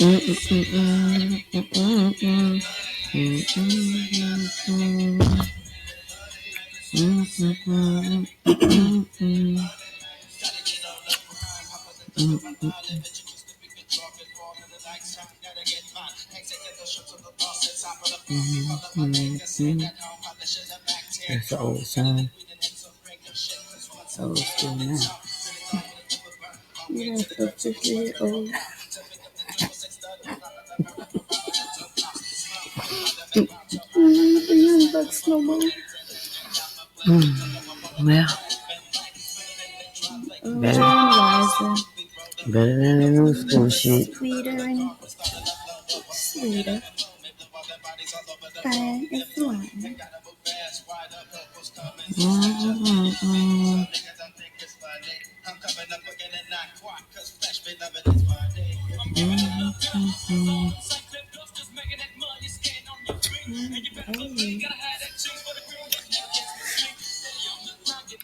That's an old song. Old school now. You don't officially old. The young bucks no more. Well, better than the new school shit. Sweeter and sweeter. Fine as wine.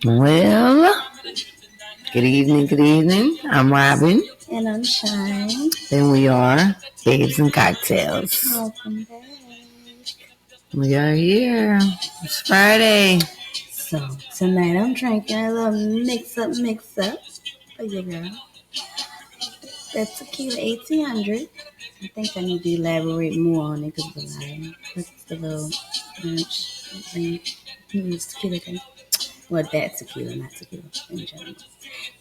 Well, good evening. I'm Robin. And I'm Shyne. And we are Babes and Cocktails. Welcome back. We are here. It's Friday. So, tonight I'm drinking a little mix up for you, girl. That's tequila 1800. I think I need to elaborate more on it because it's the little thing. Use tequila thing. Well, that's tequila, not tequila in general.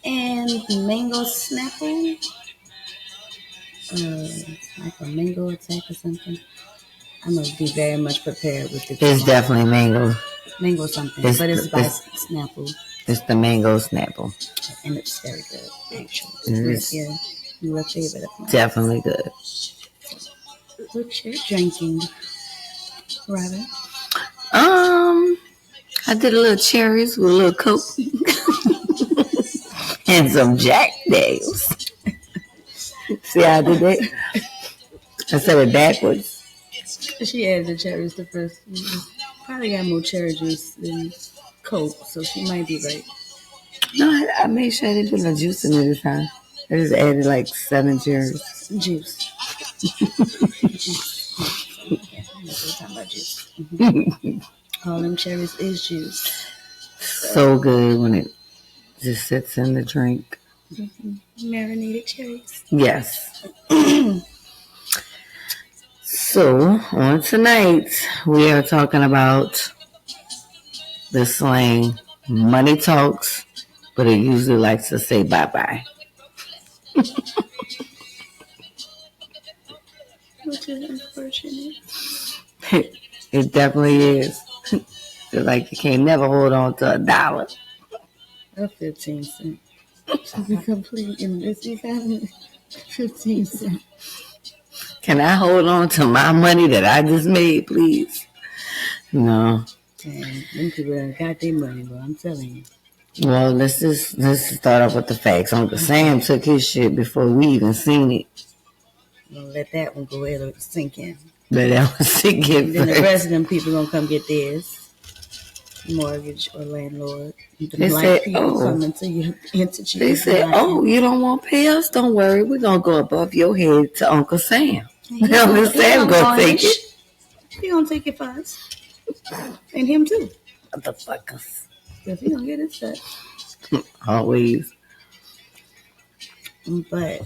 And mango snapple. Like a mango attack or something. I must be very much prepared with it. It's definitely mango. Mango something, but it's by Snapple. It's the mango Snapple. And it's very good, actually. It's your favorite of mine. Definitely good. What you're drinking, Robin? I did a little cherries with a little Coke. And some Jack Daniels. See how I did that? I said it backwards. She added the cherries the first. Probably got more cherry juice than Coke, so she might be right. No, I made sure I didn't put no juice in it this time. I just added like 7 cherries. Juice. Yeah, we're talking about juice. Mm-hmm. All them cherries is juice. So good when it just sits in the drink. Mm-hmm. Marinated cherries. Yes. So, on tonight, we are talking about the slang, money talks, but it usually likes to say bye-bye. Which is unfortunate. It definitely is. It's like you can't never hold on to $1. Or 15 cents. To be complete in this economy, 15 cents. Can I hold on to my money that I just made, please? No. And them people that got their money, but I'm telling you. Well, let's start off with the facts. Uncle Sam took his shit before we even seen it. We'll let that one go ahead and sink in. Let that one sink in. Then the rest of them people gonna come get theirs. Mortgage or landlord. They said, coming to you. They said, you don't want to pay us? Don't worry. We're going to go above your head to Uncle Sam. Uncle Sam going to take it. He going to take it for us. And him too. Motherfuckers. Because he going to get his shit. Always. But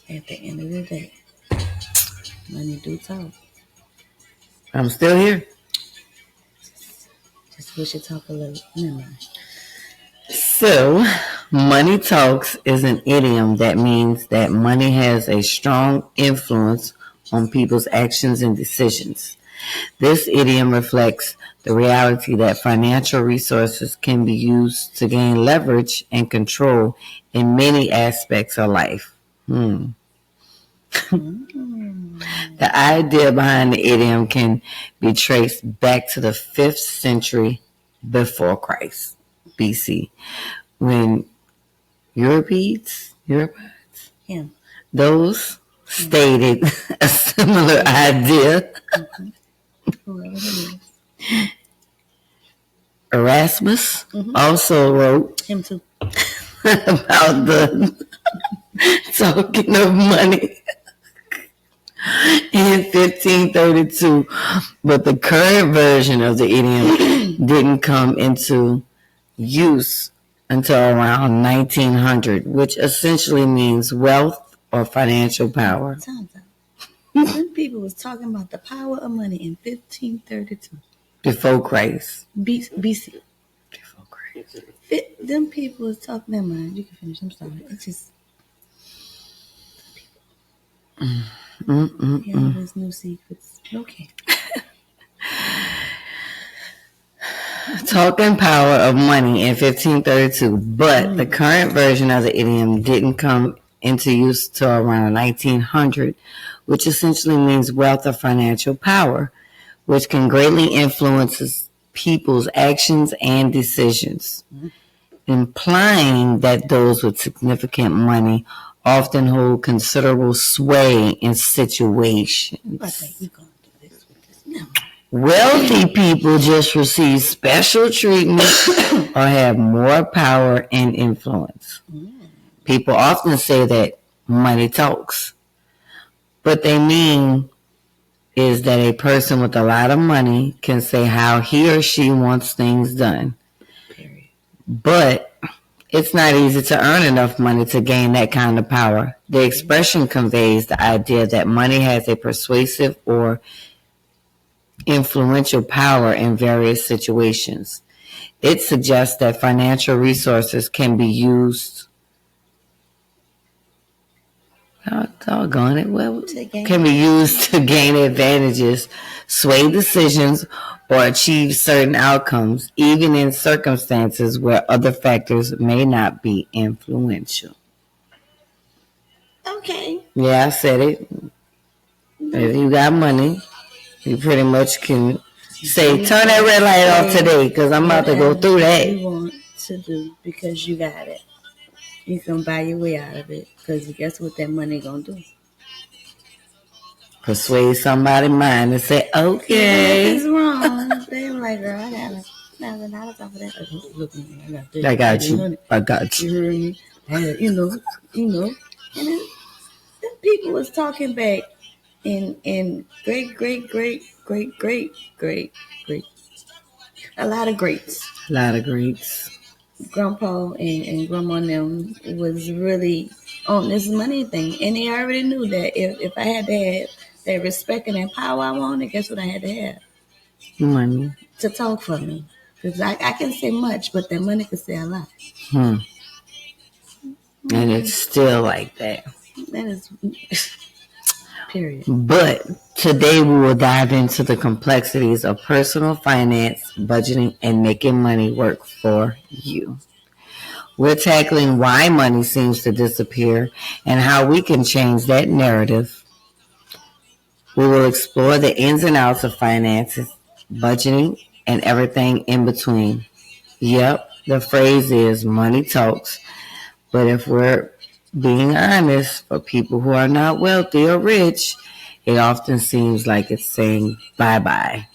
at the end of the day, money do talk. I'm still here. Just wish you talk a little. Never mind. So, money talks is an idiom that means that money has a strong influence on people's actions and decisions. This idiom reflects the reality that financial resources can be used to gain leverage and control in many aspects of life. The idea behind the idiom can be traced back to the 5th century before Christ, BC, when Euripides, those stated a similar idea. Erasmus also wrote him too. about the talking of money. in 1532, but the current version of the idiom didn't come into use until around 1900, which essentially means wealth or financial power. Some people was talking about the power of money in 1532. Before Christ. BC. Before Christ. Them people was talking, never mind, you can finish, I'm sorry. It's just... Yeah, there's no secrets. Okay. Talking power of money in 1532, but the current version of the idiom didn't come into use till around 1900, which essentially means wealth or financial power, which can greatly influence people's actions and decisions, implying that those with significant money often hold considerable sway in situations. Wealthy people just receive special treatment or have more power and influence. People often say that money talks. What they mean is that a person with a lot of money can say how he or she wants things done. But it's not easy to earn enough money to gain that kind of power. The expression conveys the idea that money has a persuasive or influential power in various situations. It suggests that financial resources can be used can be used to gain advantages, sway decisions, or achieve certain outcomes, even in circumstances where other factors may not be influential. Okay. Yeah, I said it. If you got money, you pretty much can say, turn that red light off today because I'm about to go through that. You want to do because you got it. You can buy your way out of it because guess what that money going to do? Persuade somebody's mind and say, okay. It's wrong. They were like, girl, I got $1,000 off of that. Look, I got you. I got you. You heard me? You know. And then people was talking back in great. A lot of greats. Grandpa and Grandma and them was really on this money thing. And they already knew that if I had to have that respect and that power I wanted, guess what I had to have? Money. To talk for me. Because I can say much, but that money can say a lot. And it's still like that. That is... Period. But today we will dive into the complexities of personal finance, budgeting, and making money work for you. We're tackling why money seems to disappear and how we can change that narrative. We will explore the ins and outs of finances, budgeting, and everything in between. Yep, the phrase is money talks, but if we're being honest, for people who are not wealthy or rich, it often seems like it's saying bye-bye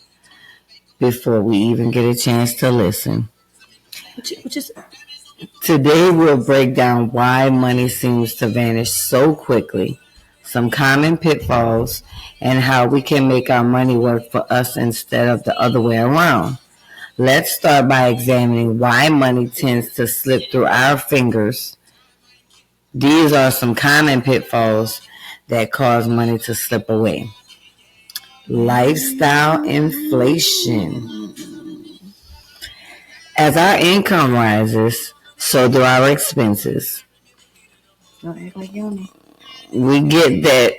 before we even get a chance to listen. Today we'll break down why money seems to vanish so quickly, some common pitfalls, and how we can make our money work for us instead of the other way around. Let's start by examining why money tends to slip through our fingers. These are some common pitfalls that cause money to slip away. Lifestyle inflation. As our income rises, so do our expenses. We get that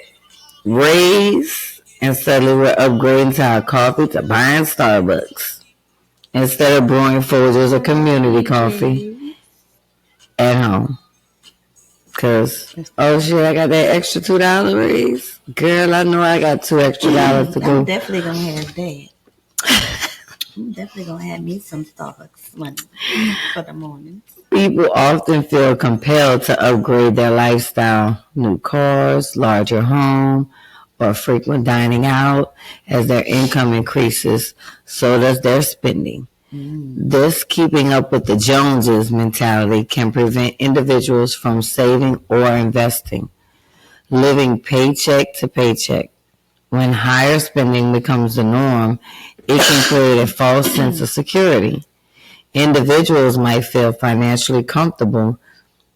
raise, and suddenly we're upgrading to our coffee to buying Starbucks instead of brewing Folgers or community coffee at home. Because, oh shit, I got that extra $2 raise. Girl, I know I got $2 extra to go. I'm definitely going to have that. I'm definitely going to have me some Starbucks money for the mornings. People often feel compelled to upgrade their lifestyle. New cars, larger home, or frequent dining out. As their income increases, so does their spending. This keeping up with the Joneses mentality can prevent individuals from saving or investing, living paycheck to paycheck. When higher spending becomes the norm, it can create a false sense of security. Individuals might feel financially comfortable,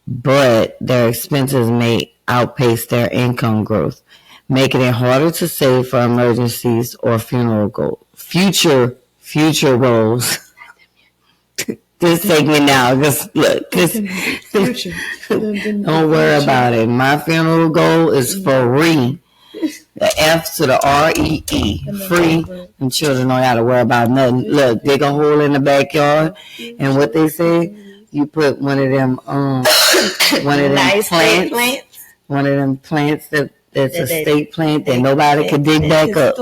but their expenses may outpace their income growth, making it harder to save for emergencies or future goals. Just take me now. Just look. Future. Don't worry about it. My funeral goal is free. The F to the REE. Free. And children don't got to worry about nothing. Look, dig a hole in the backyard, and what they say, you put one of them nice plants. One of them plants that's a state plant that nobody could dig back up.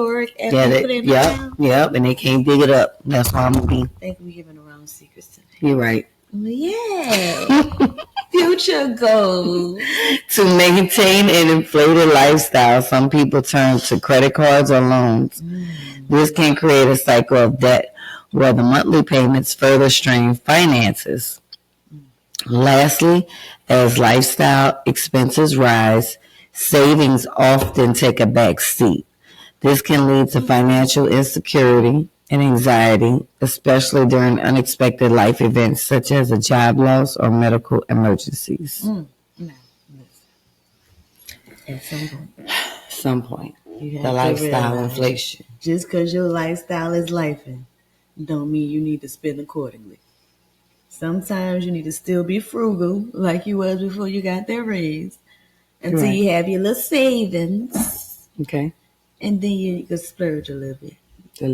Yep, and they can't dig it up. That's why I'm gonna be. I think we're giving around secrets today. You're right. Yeah. Future goals. To maintain an inflated lifestyle, some people turn to credit cards or loans. This can create a cycle of debt where the monthly payments further strain finances. Lastly, as lifestyle expenses rise, savings often take a back seat. This can lead to financial insecurity and anxiety, especially during unexpected life events such as a job loss or medical emergencies. At some point, the lifestyle inflation. Just because your lifestyle is lifing, don't mean you need to spend accordingly. Sometimes you need to still be frugal, like you was before you got that raise, until you have your little savings. Okay. And then you can splurge a little bit. I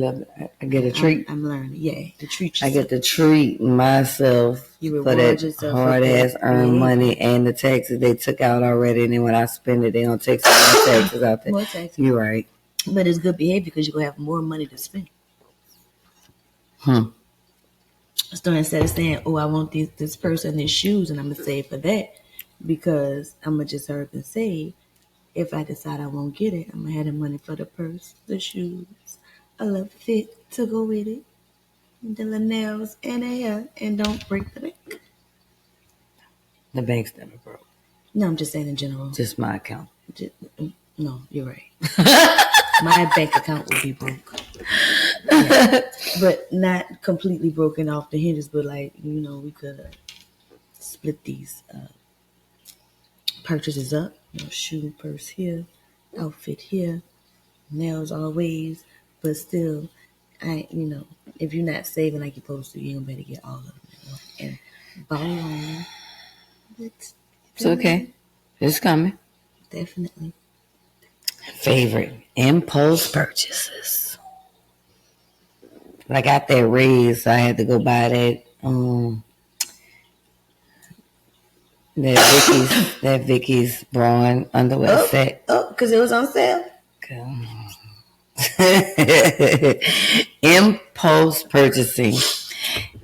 get a treat. I'm learning. Yeah, to treat yourself. I get to treat myself for that hard ass earned money and the taxes they took out already. And then when I spend it, they don't take some more taxes out there. More taxes. You're right. But it's good behavior because you're going to have more money to spend. So instead of saying, oh, I want this person these shoes and I'm going to save for that because I'm going to just hurry and save. If I decide I won't get it, I'm going to have the money for the purse, the shoes, a little fit to go with it, the little nails and the hair, and don't break the bank. The bank's never broke. No, I'm just saying in general. Just my account. No, you're right. My bank account will be broke. Yeah. But not completely broken off the hinges, but like, we could split these purchases up. Shoe, purse here, outfit here, nails always, but still, if you're not saving like you're supposed to, you don't better get all of them. And bottom line, it's okay. It's coming. Definitely. Favorite impulse purchases. When I got that raise, I had to go buy that Vicky's Braun underwear set. Oh, because it was on sale. Impulse purchasing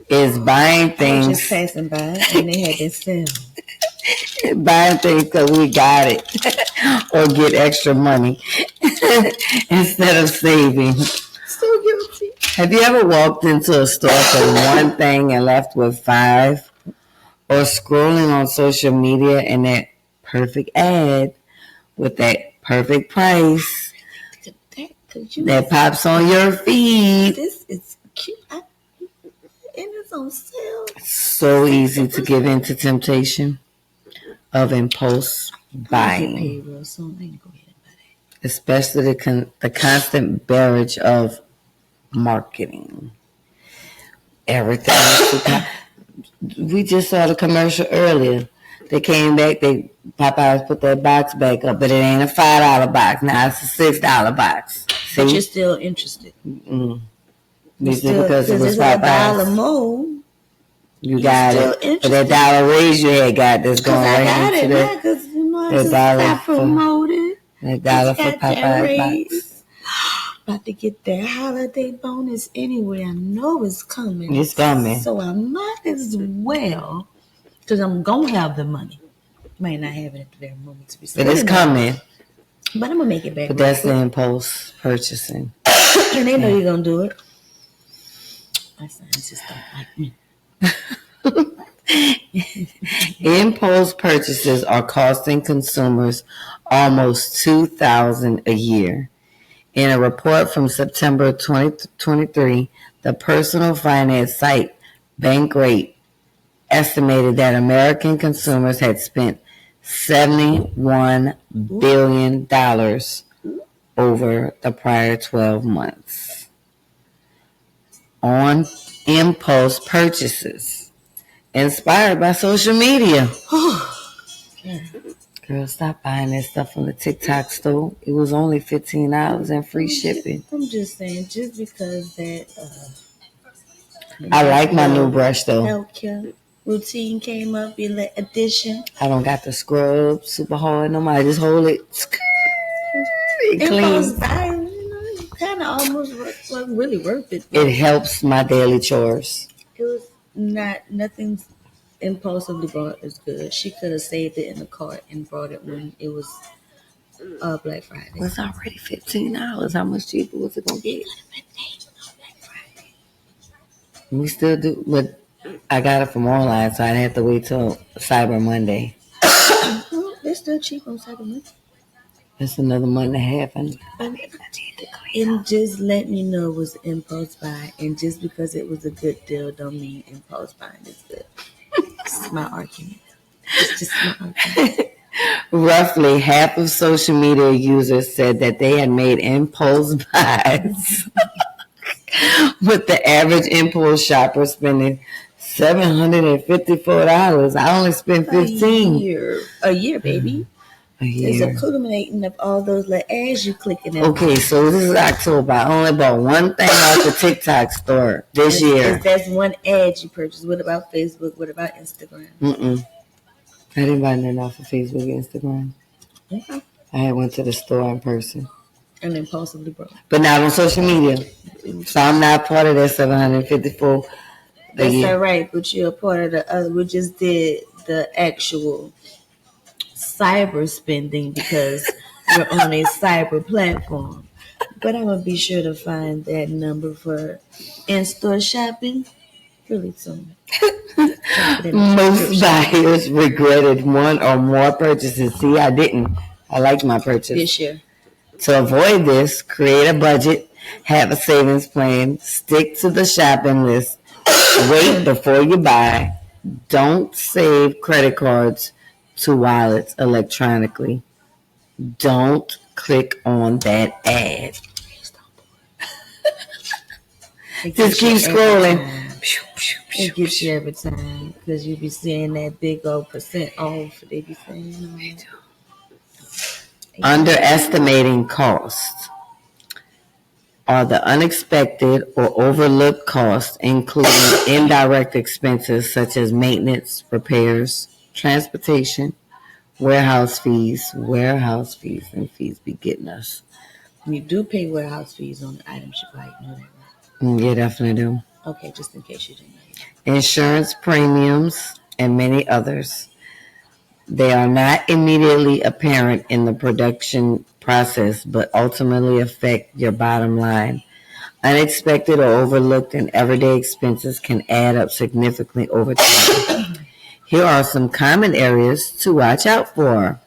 is buying things. I was just passing by and they had this sale. Buying things because we got it or get extra money instead of saving. So guilty. Have you ever walked into a store for one thing and left with 5? Or scrolling on social media and that perfect ad with that perfect price that pops on your feed. This is cute. And it's on sale. So easy to give in to temptation of impulse buying. Especially the constant barrage of marketing. Everything is we just saw the commercial earlier. They came back, Popeyes put that box back up, but it ain't a $5 box. Now it's a $6 box. See? But you're still interested. Because it was Popeyes. $1 more. You got it. But that dollar raise you had got that's going right into that. That dollar for Popeyes box. About to get that holiday bonus anyway. I know it's coming. It's coming. So I might as well, because I'm going to have the money. Might not have it at the very moment to be but it's coming. But I'm going to make it back. But that's the impulse purchasing. And they know you're going to do it. My sons just don't like me. Impulse purchases are costing consumers almost $2,000 a year. In a report from September 2023, the personal finance site Bankrate estimated that American consumers had spent $71 billion over the prior 12 months on impulse purchases inspired by social media. Girl, stop buying that stuff from the TikTok store. It was only $15 and free shipping. I'm just saying, just because that I like my new brush though. healthcare routine came up, addition. I don't got to scrub super hard no more. I just hold it. It cleans. Kind of almost wasn't really worth it. It helps my daily chores. It was nothing impulsively bought is good. She could have saved it in the cart and brought it when it was Black Friday. It was already $15. How much cheaper was it gonna get? We still do, but I got it from online, so I didn't have to wait till Cyber Monday. They're still cheap on Cyber Monday. It's another month and a half. And just letting you know it was impulse buy, and just because it was a good deal don't mean impulse buying is good. It's my argument. It's just my argument. Roughly half of social media users said that they had made impulse buys, with the average impulse shopper spending $754. I only spent $15. A year, baby. A year. It's accumulating of all those little ads you clicking in. Okay, so this is October. I only bought one thing off the TikTok store this year. That's one ad you purchased. What about Facebook? What about Instagram? I didn't buy nothing off of Facebook and Instagram. Okay. I went to the store in person. And impulsively broke. But not on social media. So I'm not part of that 754. That's all right, but you're a part of the other. We just did the actual cyber spending because we're on a cyber platform. But I'm going to be sure to find that number for in-store shopping really soon. Most buyers regretted one or more purchases. See, I didn't. I liked my purchase. This year. To avoid this, create a budget, have a savings plan, stick to the shopping list, wait before you buy, don't save credit cards to wallets electronically, don't click on that ad. Just keep scrolling. It gets you every time because you be seeing that big old % off. They be saying, Underestimating costs are the unexpected or overlooked costs, including indirect expenses such as maintenance, repairs, transportation, warehouse fees, and fees be getting us. You do pay warehouse fees on the items you buy. You know that, right? Yeah, definitely do. Okay, just in case you didn't know. Insurance premiums and many others. They are not immediately apparent in the production process, but ultimately affect your bottom line. Unexpected or overlooked and everyday expenses can add up significantly over time. Here are some common areas to watch out for.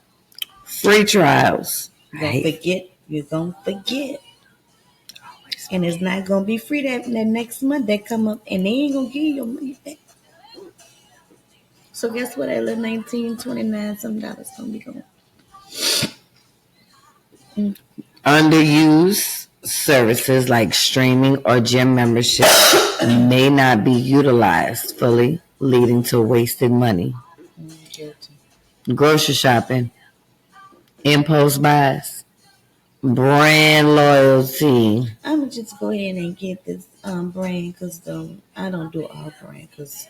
Free trials. You're going to forget. And it's not going to be free that next month that come up, and they ain't going to give you your money back. So guess what? That little $19, $29 some dollars going to be going. Underused services like streaming or gym membership may not be utilized fully, leading to wasted money. Guilty. Grocery shopping, impulse buys, brand loyalty. I'm going to just go ahead and get this brand because I don't do all brand because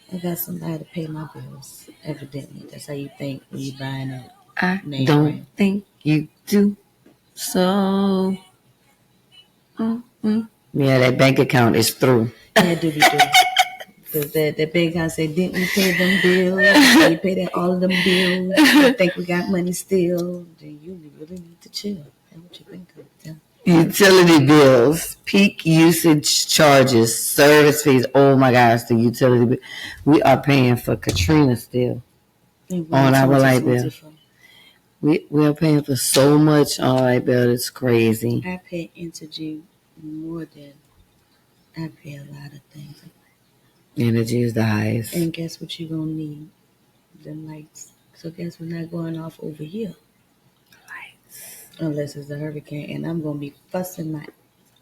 I got somebody to pay my bills, evidently. That's how you think when you're buying it. I don't brand. Think you do. So, yeah, that bank account is through. Yeah, do be through. Because that bank account said, didn't we pay them bills? So you pay all of them bills. I think we got money still. Then you really need to chill. That's what you think of. Yeah. Utility bills, peak usage charges, service fees. Oh my gosh, the utility bill. We are paying for Katrina still on our light bill. We are paying for so much on our bill. It's crazy. I pay Energy more than I pay a lot of things. Energy is the highest. And guess what you're going to need? Them lights. So guess we're not going off over here. Lights. Unless it's a hurricane. And I'm going to be fussing my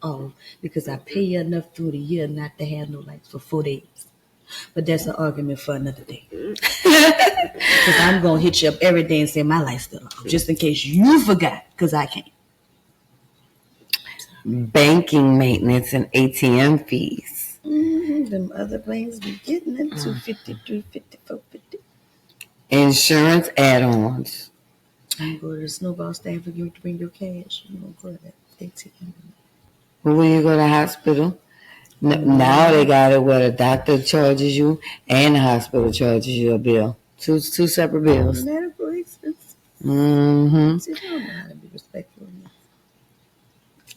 off because I pay you enough through the year not to have no lights for 4 days. But that's an argument for another day. Because I'm going to hit you up every day and say my light's still off. Just in case you forgot. Because I can't. Banking maintenance and ATM fees. Them other planes be getting them 250, 350, 450. Insurance add-ons. I'm going to go to the snowball stand for you to bring your cash. I'm going to go to that ATM. Well, when you go to the hospital, now they got it where the doctor charges you and the hospital charges you a bill. Two separate bills. Medical expenses. Mm-hmm. See, I don't know how to be respectful.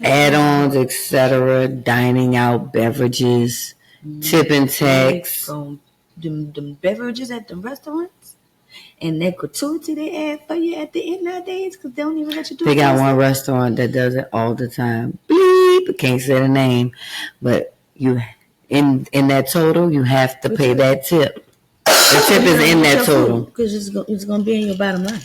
Add-ons, etc. Dining out, beverages, tip and tax. From them beverages at the restaurants. And that gratuity they add for you at the end of the days because they don't even let you do it. They got one restaurant that does it all the time. Bleep, can't say the name, but you in that total you have to pay that tip. The tip is in that total because it's going to be in your bottom line.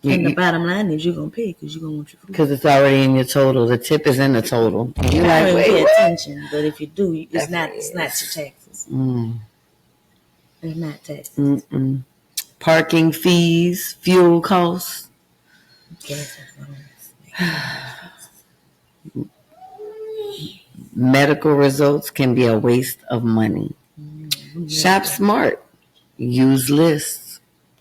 And the bottom line is you're going to pay because you're going to want your food. Because it's already in your total. The tip is in the total. You're not going to pay attention, but if you do, it's not your taxes. It's not taxes. Parking fees, fuel costs. Medical results can be a waste of money. Shop smart. Use lists.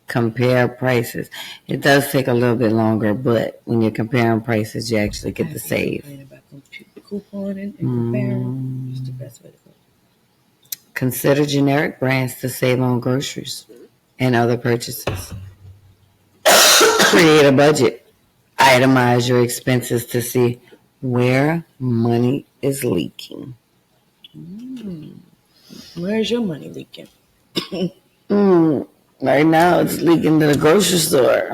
Compare prices. It does take a little bit longer, but when you're comparing prices, you actually get to save. Couponing and comparing is the best way to go. Consider generic brands to save on groceries and other purchases. Create a budget. Itemize your expenses to see where money is leaking. Where's your money leaking? Right now, it's leaking to the grocery store.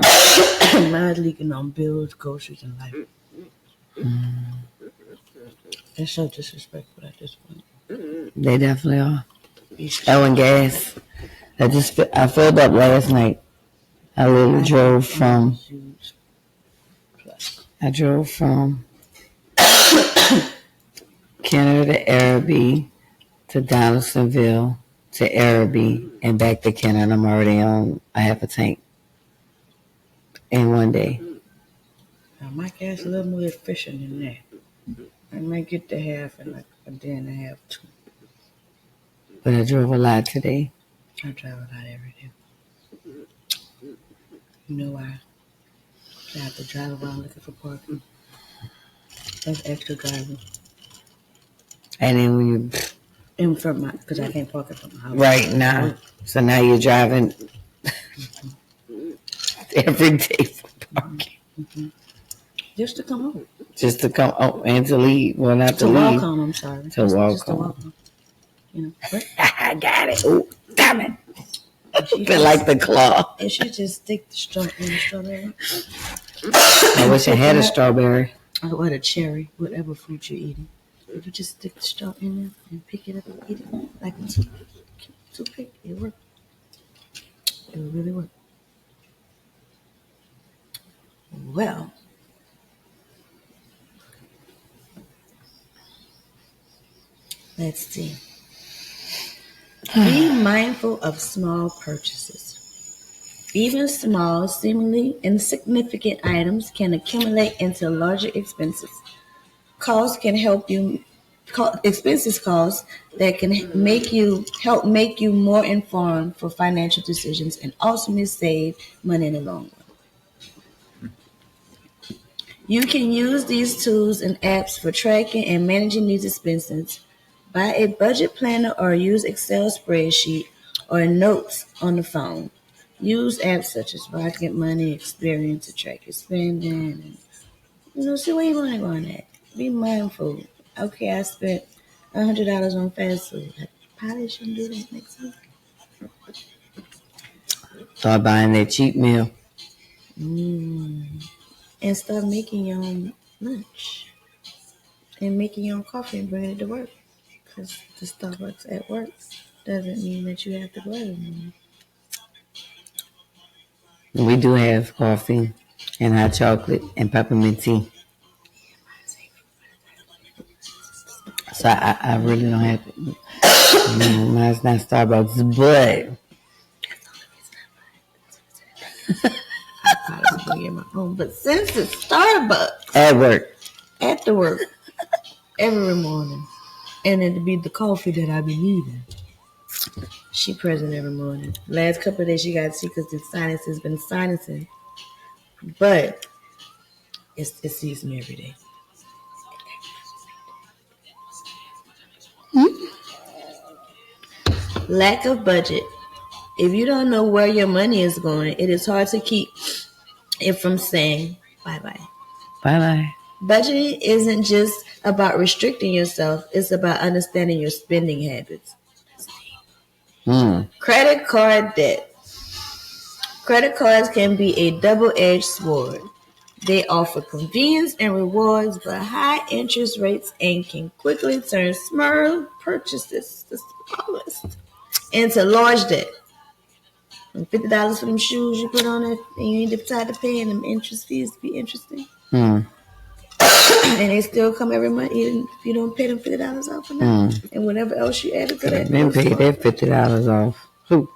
Mine's leaking on bills, groceries, and life. They're so disrespectful at this point. They definitely are. Oh, and gas. I filled up last night. I literally drove from Canada to Araby to Donaldsonville to Araby and back to Canada. I'm already on a half a tank in one day. Now my gas is a little more efficient than that. I might get the half in like a day and a half too. But I drove a lot today. I drive a lot every day. You know why? I have to drive around looking for parking. That's extra driving. And then when you... Because I can't park it from my house. Right now. So now you're driving every day for parking. Just to come home. Just to come home and to leave. Well, not to leave. To walk home, I'm sorry. To walk home. You know, I got it. Oh, damn it. Feel like the claw. And she just stick the strawberry. I wish I had a strawberry. Or a cherry, whatever fruit you're eating. If you just stick the straw in there and pick it up and eat it like a toothpick, it works. It will really work. Well, let's see. Be mindful of small purchases. Even small, seemingly insignificant items can accumulate into larger expenses. Expenses costs that can help make you more informed for financial decisions and ultimately save money in the long run. You can use these tools and apps for tracking and managing these expenses. Buy a budget planner or use Excel spreadsheet or notes on the phone. Use apps such as Rocket Money, Experian to track your spending. And, see where you want to go on that. Be mindful. Okay, I spent $100 on fast food. I probably shouldn't do that next week. Start buying that cheap meal. Mm. And start making your own lunch and making your own coffee and bringing it to work. Because the Starbucks at work doesn't mean that you have to go every morning. We do have coffee and hot chocolate and peppermint tea. So I really don't have to. Mine's not Starbucks, but I probably bring in my own. But since it's Starbucks at work. at the work every morning, and it'd be the coffee that I be needing. She present every morning. Last couple of days she got sick because the sinus has been sinusing, but it sees me every day. Lack of budget. If you don't know where your money is going, it is hard to keep it from saying bye bye. Bye bye. Budgeting isn't just about restricting yourself, it's about understanding your spending habits. Credit card debt. Credit cards can be a double edged sword. They offer convenience and rewards, but high interest rates and can quickly turn small purchases, the smallest, into large debt. $50 for them shoes you put on it, and you ain't decide to pay, and them interest fees be interesting. And they still come every month, even if you don't pay them $50 off for now. And whatever else you added to that. Then pay that $50 off. Who?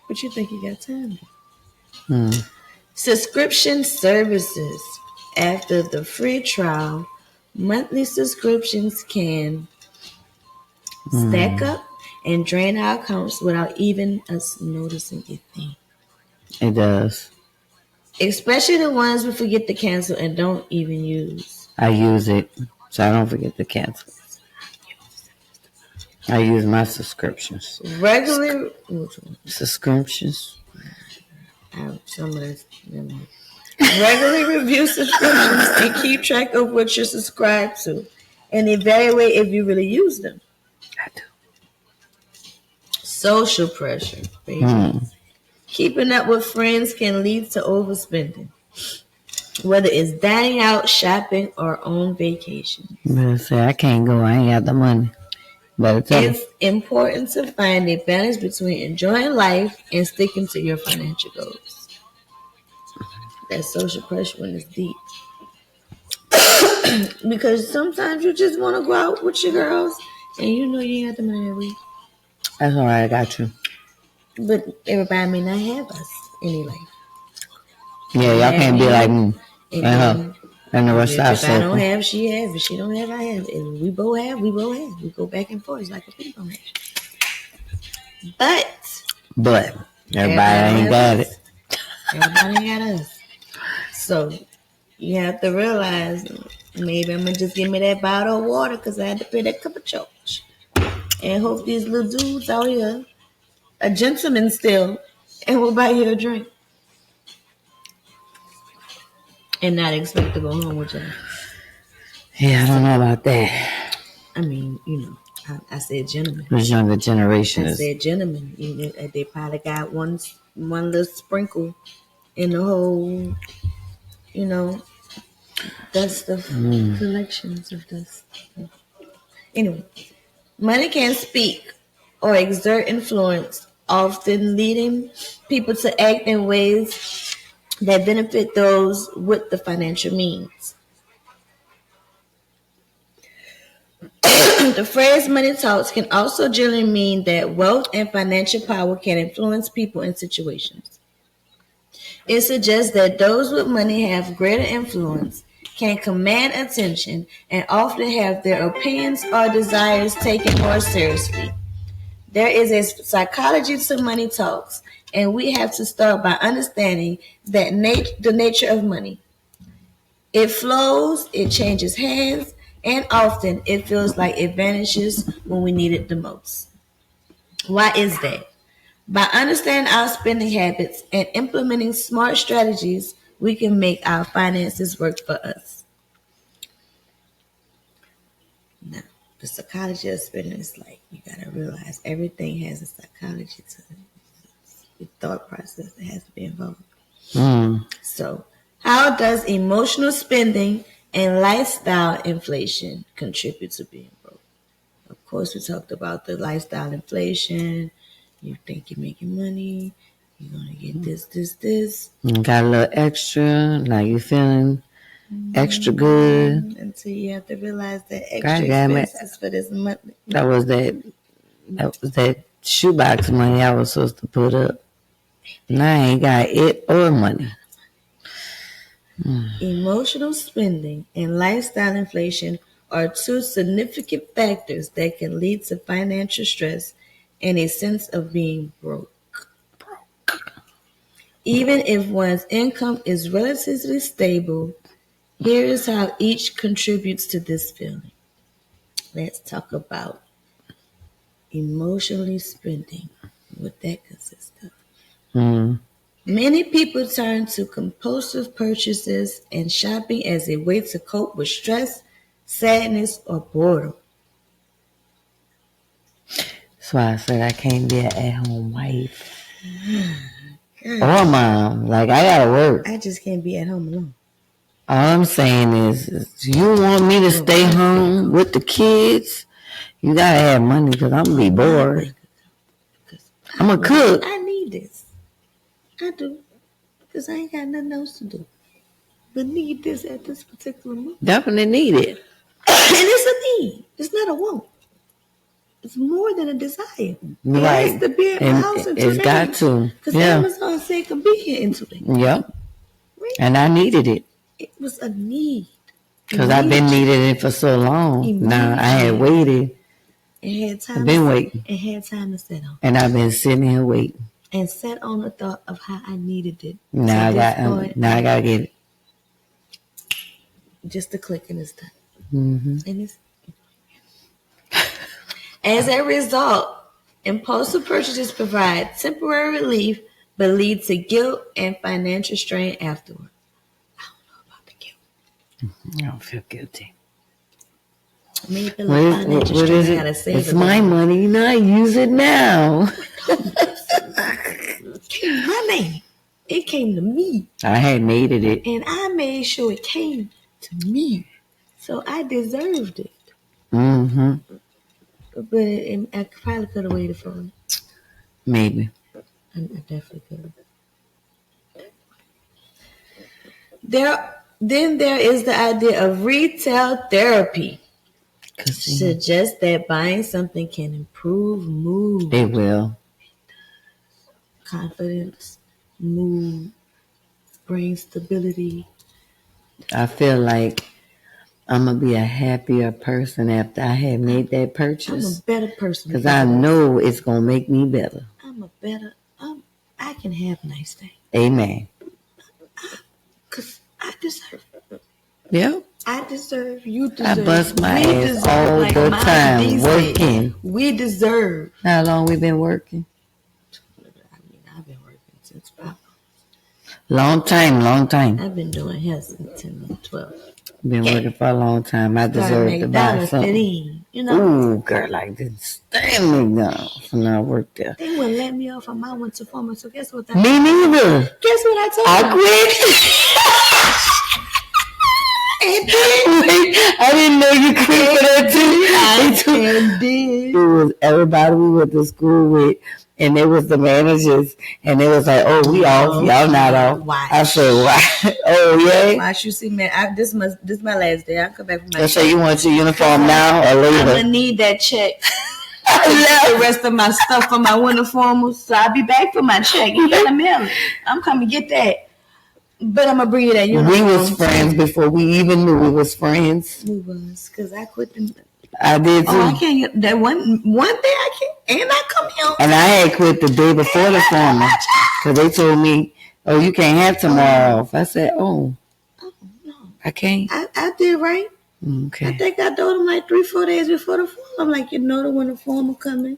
But you think you got time. Subscription services. After the free trial, monthly subscriptions can stack up and drain our accounts without even us noticing a thing. It does. Especially the ones we forget to cancel and don't even use. I use it so I don't forget to cancel. I use my subscriptions. Regular subscriptions. Some of this. Regularly review subscriptions and keep track of what you're subscribed to, and evaluate if you really use them. I do. Social pressure, baby. Keeping up with friends can lead to overspending, whether it's dining out, shopping, or on vacation. Better say I can't go. I ain't got the money. It's important to find a balance between enjoying life and sticking to your financial goals. That social pressure one is deep. Because sometimes you just want to go out with your girls and you know you ain't got the money that week. That's all right, I got you. But everybody may not have us any life. Yeah, y'all can't be like me and her. And the rest of If I don't have, she have. If she don't have, I have. If we both have, we both have. We go back and forth. It's like a ping pong match. But everybody ain't got it. Everybody ain't got us. So you have to realize maybe I'm going to just give me that bottle of water because I had to pay that cup of charge. And hope these little dudes out here are gentlemen still and will buy you a drink. And not expect to go home with you. Yeah, I don't know about that. I mean, I said gentlemen. This younger generation I said gentlemen. They probably got one little sprinkle in the whole, dust of collections of dust. Anyway, money can speak or exert influence, often leading people to act in ways that benefit those with the financial means. The phrase money talks can also generally mean that wealth and financial power can influence people and situations. It suggests that those with money have greater influence, can command attention, and often have their opinions or desires taken more seriously. There is a psychology to money talks, and we have to start by understanding that the nature of money. It flows, it changes hands, and often it feels like it vanishes when we need it the most. Why is that? By understanding our spending habits and implementing smart strategies, we can make our finances work for us. Now, the psychology of spending is like, you gotta realize everything has a psychology to it. The thought process that has to be involved. So, how does emotional spending and lifestyle inflation contribute to being broke? Of course, we talked about the lifestyle inflation. You think you're making money, you're going to get this. Got a little extra, like you feeling extra good. Until you have to realize that extra expenses for this month. That was that shoebox money I was supposed to put up. And I ain't got it or money. Emotional spending and lifestyle inflation are two significant factors that can lead to financial stress and a sense of being broke. Even if one's income is relatively stable, here is how each contributes to this feeling. Let's talk about emotionally spending, what that consists of. Many people turn to compulsive purchases and shopping as a way to cope with stress, sadness, or boredom. That's why I said I can't be an at-home wife or mom. Like, I gotta work. I just can't be at home alone. All I'm saying is you want me to stay home with the kids, you gotta have money because I'm gonna be bored. I'm a cook. I need this. I do. Because I ain't got nothing else to do. But need this at this particular moment. Definitely need it. And it's a need. It's not a want. It's more than a desire. Right. It has to be in my house in 2 days. It's got to. Because Amazon said it could be here in 2 days. Yep. Right? And I needed it. It was a need. Because I've been needing it for so long. Now I had waited. And had time. I've been waiting. And had time to sit on. And I've been sitting here waiting. And sat on the thought of how I needed it. Now I gotta get it. Just the click and it's done. Mm-hmm. And it's as a result, impulsive purchases provide temporary relief but lead to guilt and financial strain afterward. I don't know about the guilt. I don't feel guilty. Maybe what is it? It's my money. You know, I use it now. It came to my name. It came to me. I had needed it. And I made sure it came to me. So I deserved it. Mm-hmm. But I probably could have waited for it. Maybe. I definitely could have. Then there is the idea of retail therapy. Suggests that buying something can improve mood. It will. Confidence, mood, brain stability. I feel like I'm going to be a happier person after I have made that purchase. I'm a better person. Because I know it's going to make me better. I can have a nice day. Amen. Because I deserve it. Yeah. I deserve, you deserve. I bust my ass all the time working. We deserve. How long we been working? I've been working since 5. Long time. I've been doing hair since 10 or 12. Been working for a long time. I deserve to buy something. You know? Ooh, girl, like this. Stand me down when I worked there. They wouldn't let me off on my winter former, so guess what? Me neither. Guess what I told I quit. I didn't know you quit for that too. It was everybody we went to school with, and they was the managers, and they was like, "Oh, we off, y'all not off." Watch. I said, "Why?" Oh yeah. Watch, you see, man. This is my last day. I'll come back from my. So you want your uniform now or later? I'm gonna need that check. I left the rest of my stuff for my uniform, so I'll be back for my check. You gotta mail it. I'm coming to get that. But I'm gonna bring you that uniform. We was friends before we even knew we was friends. We was, because I quit them. I did too. Oh, I can't get that one day I can't, and I come here. And I had quit the day before the former because they told me, "Oh, you can't have tomorrow off." I said, "Oh, no, I can't." I did right. Okay. I think I told them like 3-4 days before the form. I'm like, when the former coming,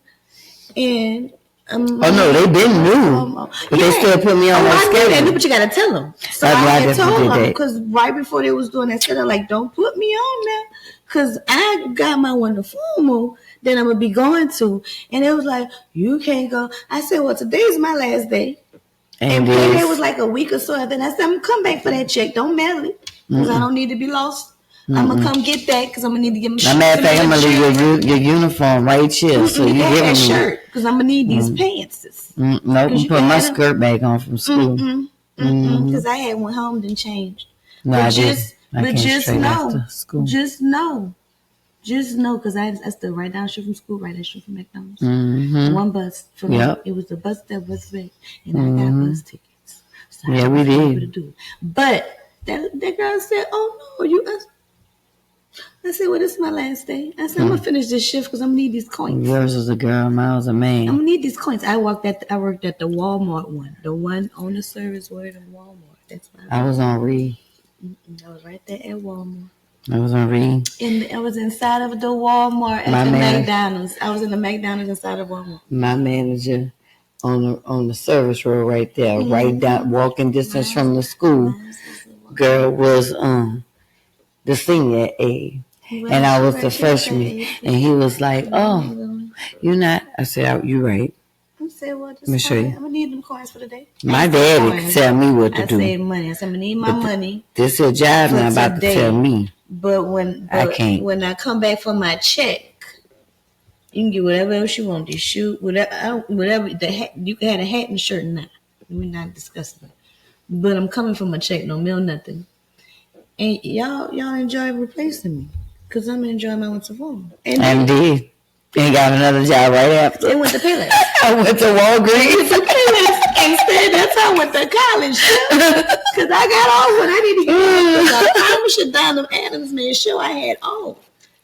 and. Oh no, they been new, but they still put me on my schedule. But you gotta tell them. So I had told them because right before they was doing that, said like, "Don't put me on now," because I got my wonderful that I'm gonna be going to, and it was like, "You can't go." I said, "Well, today's my last day." And payday was like a week or so. And then I said, I'm going to come back for that check. Don't mail it. Because I don't need to be lost. I'm going to come get that because I'm going to need to get my shirt. Matter of fact, I'm going to leave your uniform right here. So you give me that shirt because I'm going to need these pants. Nope, I'm putting my skirt back on from school. Because I had one home and changed. No, but I just know. Just know, because I stood right down the street from school, right down the street from McDonald's. One bus for me. It was the bus that was back, and I got bus tickets. So yeah, we did. To do. But that girl said, "Oh no, you." I said, "Well, this is my last day." I said, "I'm gonna finish this shift because I'm gonna need these coins." Yours was a girl, mine was a man. I'm gonna need these coins. I worked at the Walmart one, the one on the service word in Walmart. That's why I was on Reed. I was right there at Walmart. I was on Reed. And I was inside of the Walmart at the McDonald's. I was in the McDonald's inside of Walmart. My manager on the service road right there, right down walking distance from the school. Girl was the senior A, and I was the freshman. And he was like, "Oh, you're not." I said, "You right." I said, "Well, just let me show you. I'm gonna need them coins for the day." My daddy could tell me what to do. I saved money. I said, "I'm gonna need my money." This is a job now about to tell me. But I can't. When I come back for my check, you can get whatever else you want. This shoe, whatever the hat. You can have a hat and a shirt now. We're not discussing it. But I'm coming for my check, no meal, nothing. And y'all enjoy replacing me because I'm enjoying my winter form. And I did. And got another job right after. They went to Payless. I went to Walgreens. Instead, that's how I went to college. Because I got off when I needed to get off. I promised you Donald Adams made sure I had off.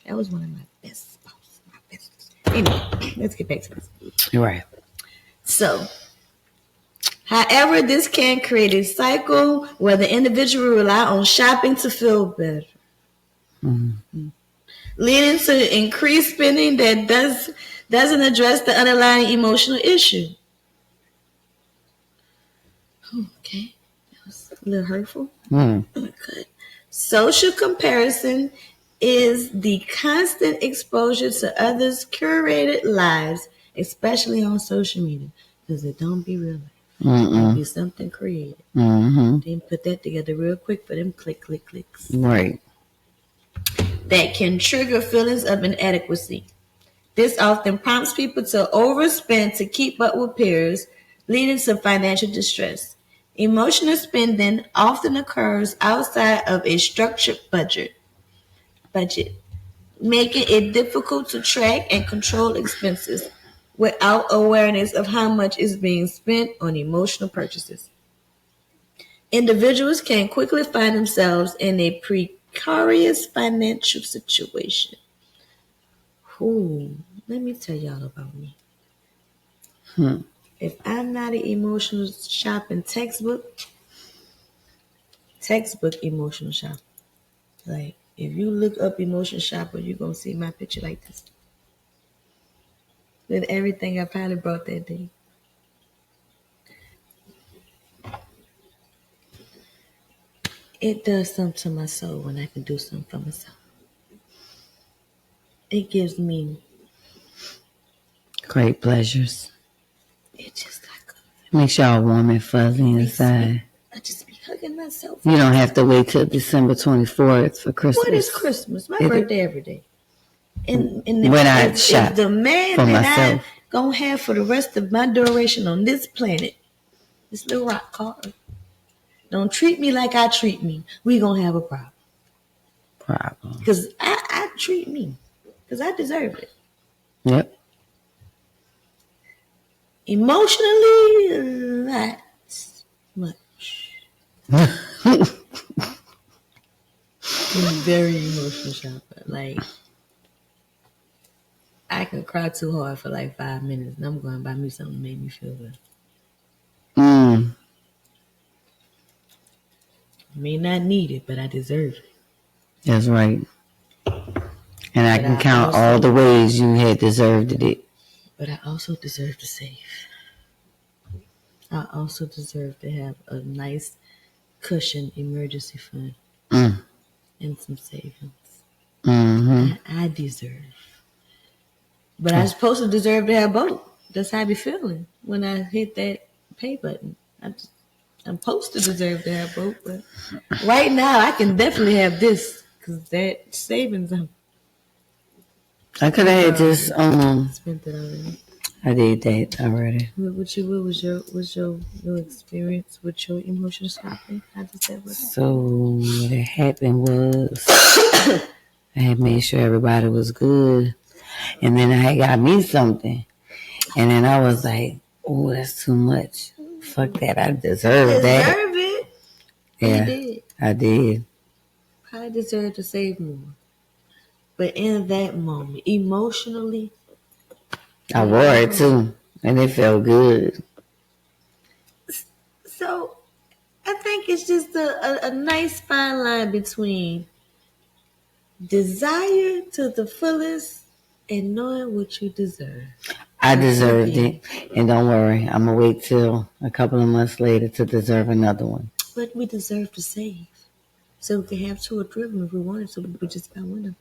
That was one of my best spouses. My best. Anyway, let's get back to this. You're right. So, however, this can create a cycle where the individual rely on shopping to feel better. Leading to increased spending that doesn't address the underlying emotional issue. Okay, that was a little hurtful. Good. Social comparison is the constant exposure to others' curated lives, especially on social media, because it don't be real life. It'll be something created. Then put that together real quick for them clicks. Right. That can trigger feelings of inadequacy. This often prompts people to overspend to keep up with peers, leading to financial distress. Emotional spending often occurs outside of a structured budget, making it difficult to track and control expenses without awareness of how much is being spent on emotional purchases. Individuals can quickly find themselves in a precarious financial situation. Let me tell y'all about me. If I'm not an emotional shopping textbook emotional shopper. Like, if you look up emotional shopper, you're going to see my picture like this. With everything I probably brought that day. It does something to my soul when I can do something for myself. It gives me great pleasures. It just like makes y'all warm and fuzzy inside. I just be hugging myself. You don't have to wait till December 24th for Christmas. What is Christmas? My birthday every day. And when I shop the man for that myself. I gonna have for the rest of my duration on this planet, this little rock card. Don't treat me like I treat me. We gonna have a problem. Because I treat me. Because I deserve it. Yep. Emotionally, not much. I'm very emotional shopper. Like, I can cry too hard for like 5 minutes, and I'm going to buy me something to make me feel good. I may not need it, but I deserve it. That's right. And I can count all the ways you had deserved it. But I also deserve to save. I also deserve to have a nice cushion emergency fund and some savings. I deserve. But I'm supposed to deserve to have both. That's how I be feeling when I hit that pay button. I'm supposed to deserve to have both, but right now I can definitely have this because that savings I could have had just spent it already. I did that already. What was your experience with your emotional scarcity? How does that work? So what had happened was I had made sure everybody was good, and then I had got me something, and then I was like, "Oh, that's too much. Fuck that. I deserve that." Deserve it. Yeah, You did. I did. Probably deserve to save more. But in that moment, emotionally, I wore it too, and it felt good. So I think it's just a nice fine line between desire to the fullest and knowing what you deserve. I deserved it, and don't worry, I'm gonna wait till a couple of months later to deserve another one. But we deserve to save, so we can have two or three of them if we wanted to. We just got one of them.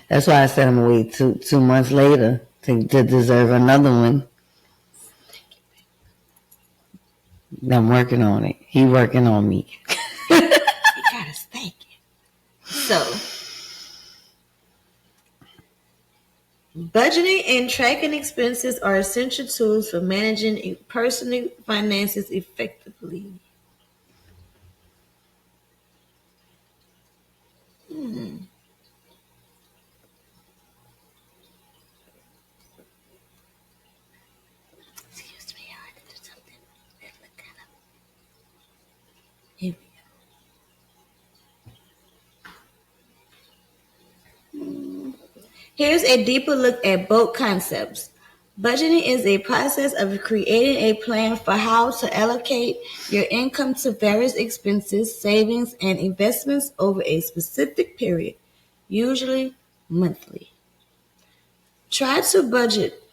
That's why I said I'm gonna wait 2 months later to deserve another one. I'm working on it. He working on me. You gotta thank it. So, budgeting and tracking expenses are essential tools for managing personal finances effectively. Excuse me, I had to do something. Here we go. Here's a deeper look at both concepts. Budgeting is a process of creating a plan for how to allocate your income to various expenses, savings, and investments over a specific period, usually monthly. Try to budget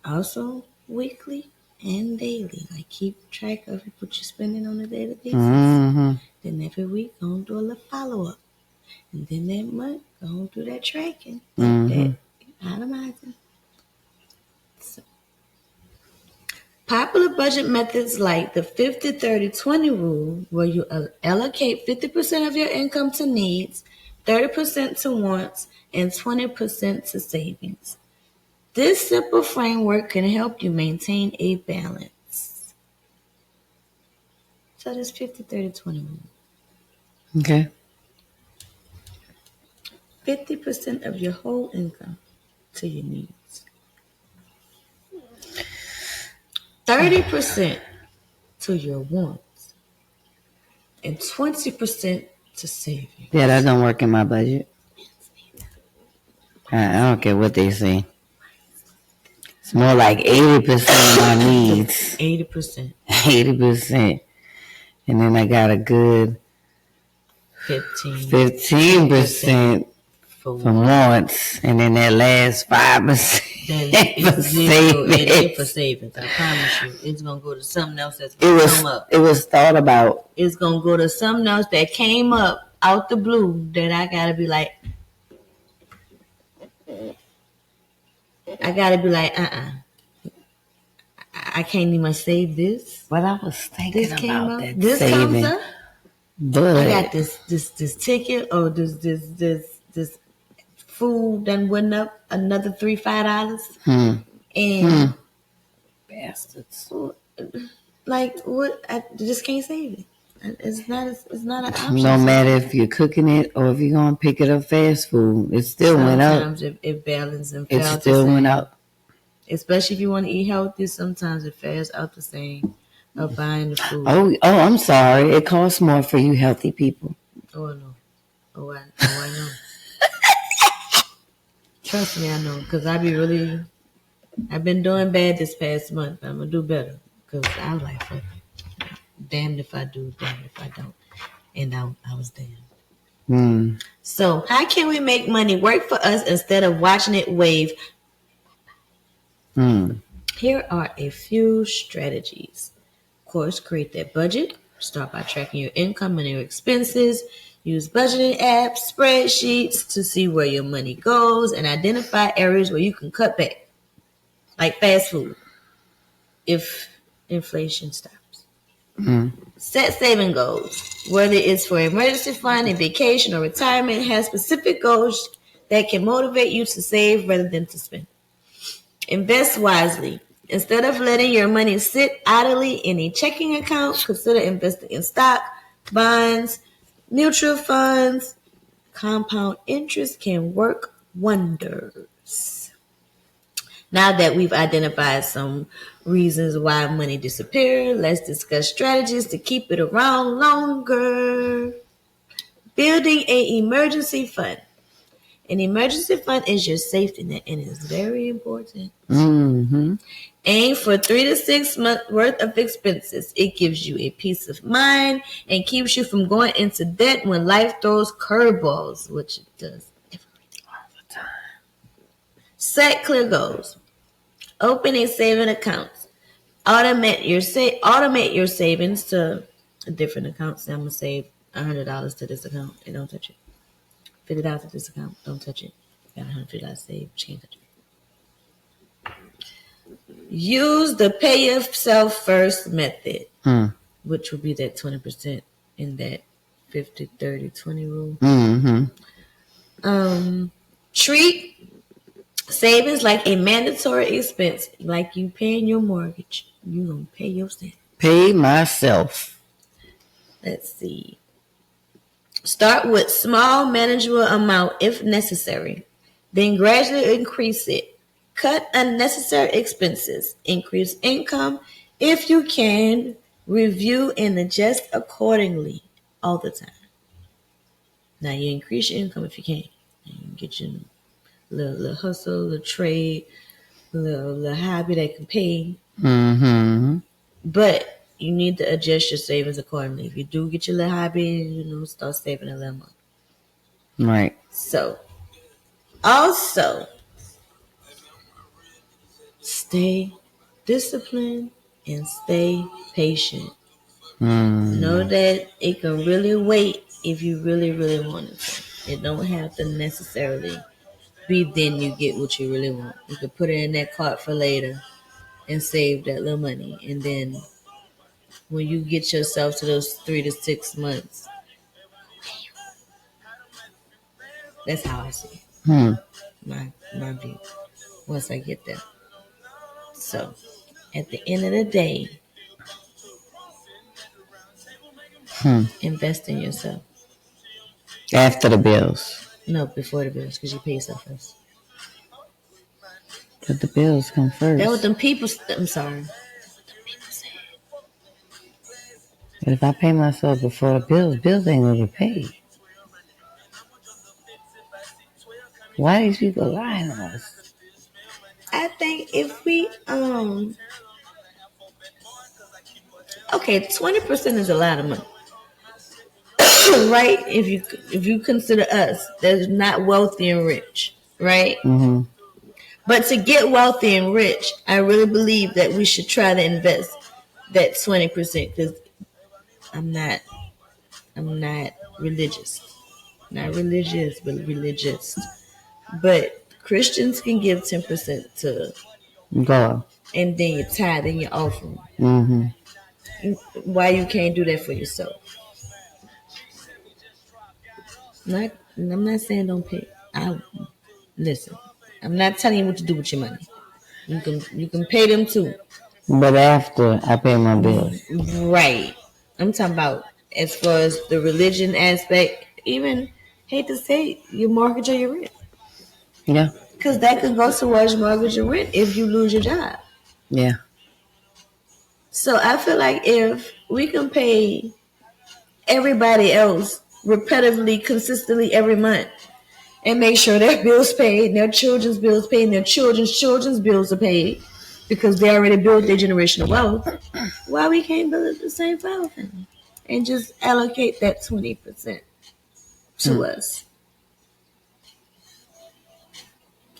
also weekly and daily. Like keep track of what you're spending on a daily basis. Mm-hmm. Then every week, go and do a little follow-up. And then that month, go and do that tracking. Mm-hmm. That itemizing. So, popular budget methods like the 50-30-20 rule, where you allocate 50% of your income to needs, 30% to wants, and 20% to savings. This simple framework can help you maintain a balance. So this 50-30-20 rule. Okay. 50% of your whole income to your needs. 30% to your wants. And 20% to savings. Yeah, that don't work in my budget. I don't care what they say. It's more like 80% of my needs. 80%. 80%. And then I got a good 15% for wants. And then that last 5% for savings. For savings. I promise you. It's going to go to something else that's going to come up. It was thought about. It's going to go to something else that came up out the blue that I got to be like, I can't even save this. But I was thinking this came about up. that This saving. comes up. But I got this ticket or this food done went up another $3-5. And bastards. Like what? I just can't save it. It's not an option. No matter if you're cooking it or if you're gonna pick it up fast food, it still went up. Sometimes it balances and it still went up. Especially if you want to eat healthy, sometimes it fares out the same of buying the food. Oh, I'm sorry. It costs more for you healthy people. Oh no. Oh I know. Trust me, I know, because I've been doing bad this past month. I'm gonna do better because I was like, fuck it. Damned if I do, damned if I don't. And I was damned. So how can we make money work for us instead of watching it wave? Here are a few strategies. Of course, create that budget. Start by tracking your income and your expenses. Use budgeting apps, spreadsheets to see where your money goes and identify areas where you can cut back, like fast food. If inflation stops. Mm. Set saving goals. Whether it's for emergency fund, a vacation, or retirement, have specific goals that can motivate you to save rather than to spend. Invest wisely. Instead of letting your money sit idly in a checking account, consider investing in stock, bonds, mutual funds. Compound interest can work wonders. Now that we've identified some reasons why money disappears, let's discuss strategies to keep it around longer. Building an emergency fund. An emergency fund is your safety net and is very important. Mm-hmm. Aim for 3 to 6 months worth of expenses. It gives you a peace of mind and keeps you from going into debt when life throws curveballs, which it does all the time. Set clear goals. Open a saving account. Automate your savings to a different account. Say I'm gonna save $100 to this account and don't touch it. $50 to this account, don't touch it. Got $150 saved, can't touch it. Use the pay yourself first method, which would be that 20% in that 50-30-20 rule. Mm-hmm. Treat savings like a mandatory expense, like you paying your mortgage. You gonna pay yourself. Pay myself. Let's see. Start with small, manageable amount if necessary. Then gradually increase it. Cut unnecessary expenses. Increase income if you can. Review and adjust accordingly all the time. Now you increase your income if you can. You get your little hustle, little trade, little hobby that can pay. Mm-hmm. But you need to adjust your savings accordingly. If you do get your little hobby, start saving a little more. Right. So, also, stay disciplined and stay patient. Know that it can really wait if you really, really want it to. It don't have to necessarily be then you get what you really want. You can put it in that cart for later and save that little money. And then when you get yourself to those 3 to 6 months, that's how I see it. My view. Once I get there. So, at the end of the day, invest in yourself. After the bills. No, before the bills, because you pay yourself first. But the bills come first. That what them people. I'm sorry. But if I pay myself before the bills ain't gonna get paid. Why these people lying on us? I think if we okay, 20% is a lot of money. Right? If you consider us that's not wealthy and rich, right? Mm-hmm. But to get wealthy and rich, I really believe that we should try to invest that 20% because I'm not religious. Not religious, but religious. But Christians can give 10% to God. And then your tithe and your offering. Mm-hmm. Why you can't do that for yourself? I'm not saying don't pay. Listen. I'm not telling you what to do with your money. You can pay them too. But after I pay my bills. Right. I'm talking about as far as the religion aspect, even hate to say your mortgage or your rent. Yeah. Because that could go towards mortgage or rent if you lose your job. Yeah. So I feel like if we can pay everybody else repetitively, consistently every month and make sure their bills paid, their children's bills paid, and their children's bills are paid because they already built their generational wealth, why we can't build it the same for our family and just allocate that 20% to us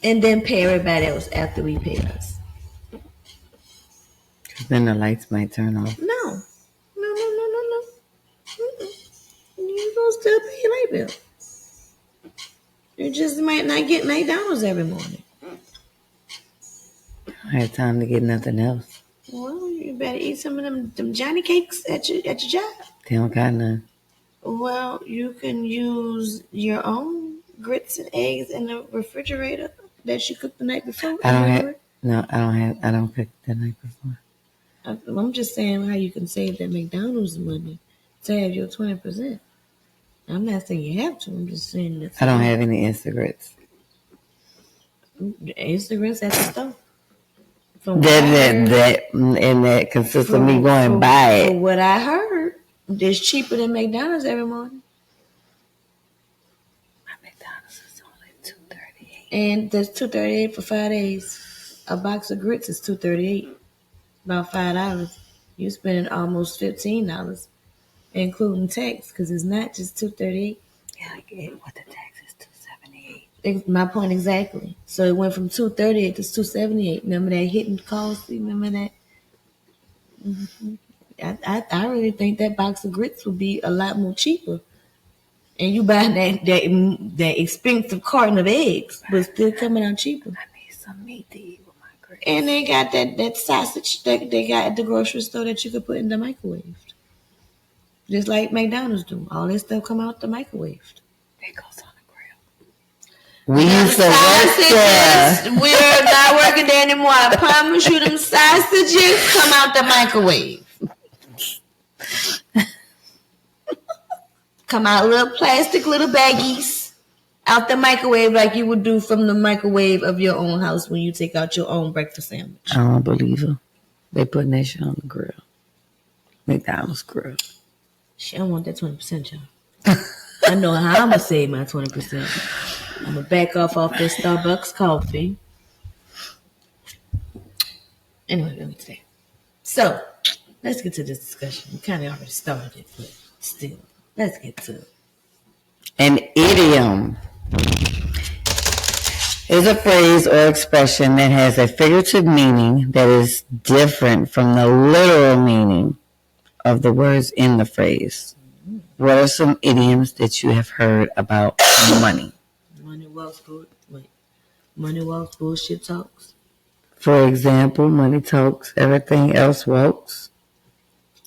and then pay everybody else after we pay us? Then the lights might turn off. No. You're going to still pay your light bill. You just might not get McDonald's every morning. I had time to get nothing else. Well, better eat some of them Johnny cakes at your job. They don't got none. Well, you can use your own grits and eggs in the refrigerator that you cooked the night before. I don't have. No, I don't cook the night before. I'm just saying how you can save that McDonald's money to have your 20%. I'm not saying you have to. I'm just saying that. I don't have any Instagrams. Instagrams at the store. That consists of me going and buy it. For what I heard, it's cheaper than McDonald's every morning. My McDonald's is only $2.38. And that's $2.38 for 5 days. A box of grits is $2.38. About $5. You're spending almost $15, including tax, because it's not just $2.38. Yeah, I get what the tax is, $2.78. My point exactly. So it went from $2.38 to $2.78. Remember that hidden cost? Remember that? Mm-hmm. I really think that box of grits would be a lot more cheaper. And you buy that expensive carton of eggs, but still coming out cheaper. I need some meat to eat with my grits. And they got that sausage that they got at the grocery store that you could put in the microwave. Just like McDonald's do. All this stuff come out the microwave. It goes on the grill. We used to work there. We're not working there anymore. I promise you, them sausages come out the microwave. Come out little plastic little baggies out the microwave like you would do from the microwave of your own house when you take out your own breakfast sandwich. I don't believe her. They putting that shit on the grill. McDonald's grill. Shit, I want that 20%, y'all. I know how I'm going to save my 20%. I'm going to back off that Starbucks coffee. Anyway, let me say. So, let's get to this discussion. We kind of already started it, but still, let's get to it. An idiom is a phrase or expression that has a figurative meaning that is different from the literal meaning of the words in the phrase. What are some idioms that you have heard about money? Money walks, bullshit talks. For example, money talks, everything else walks.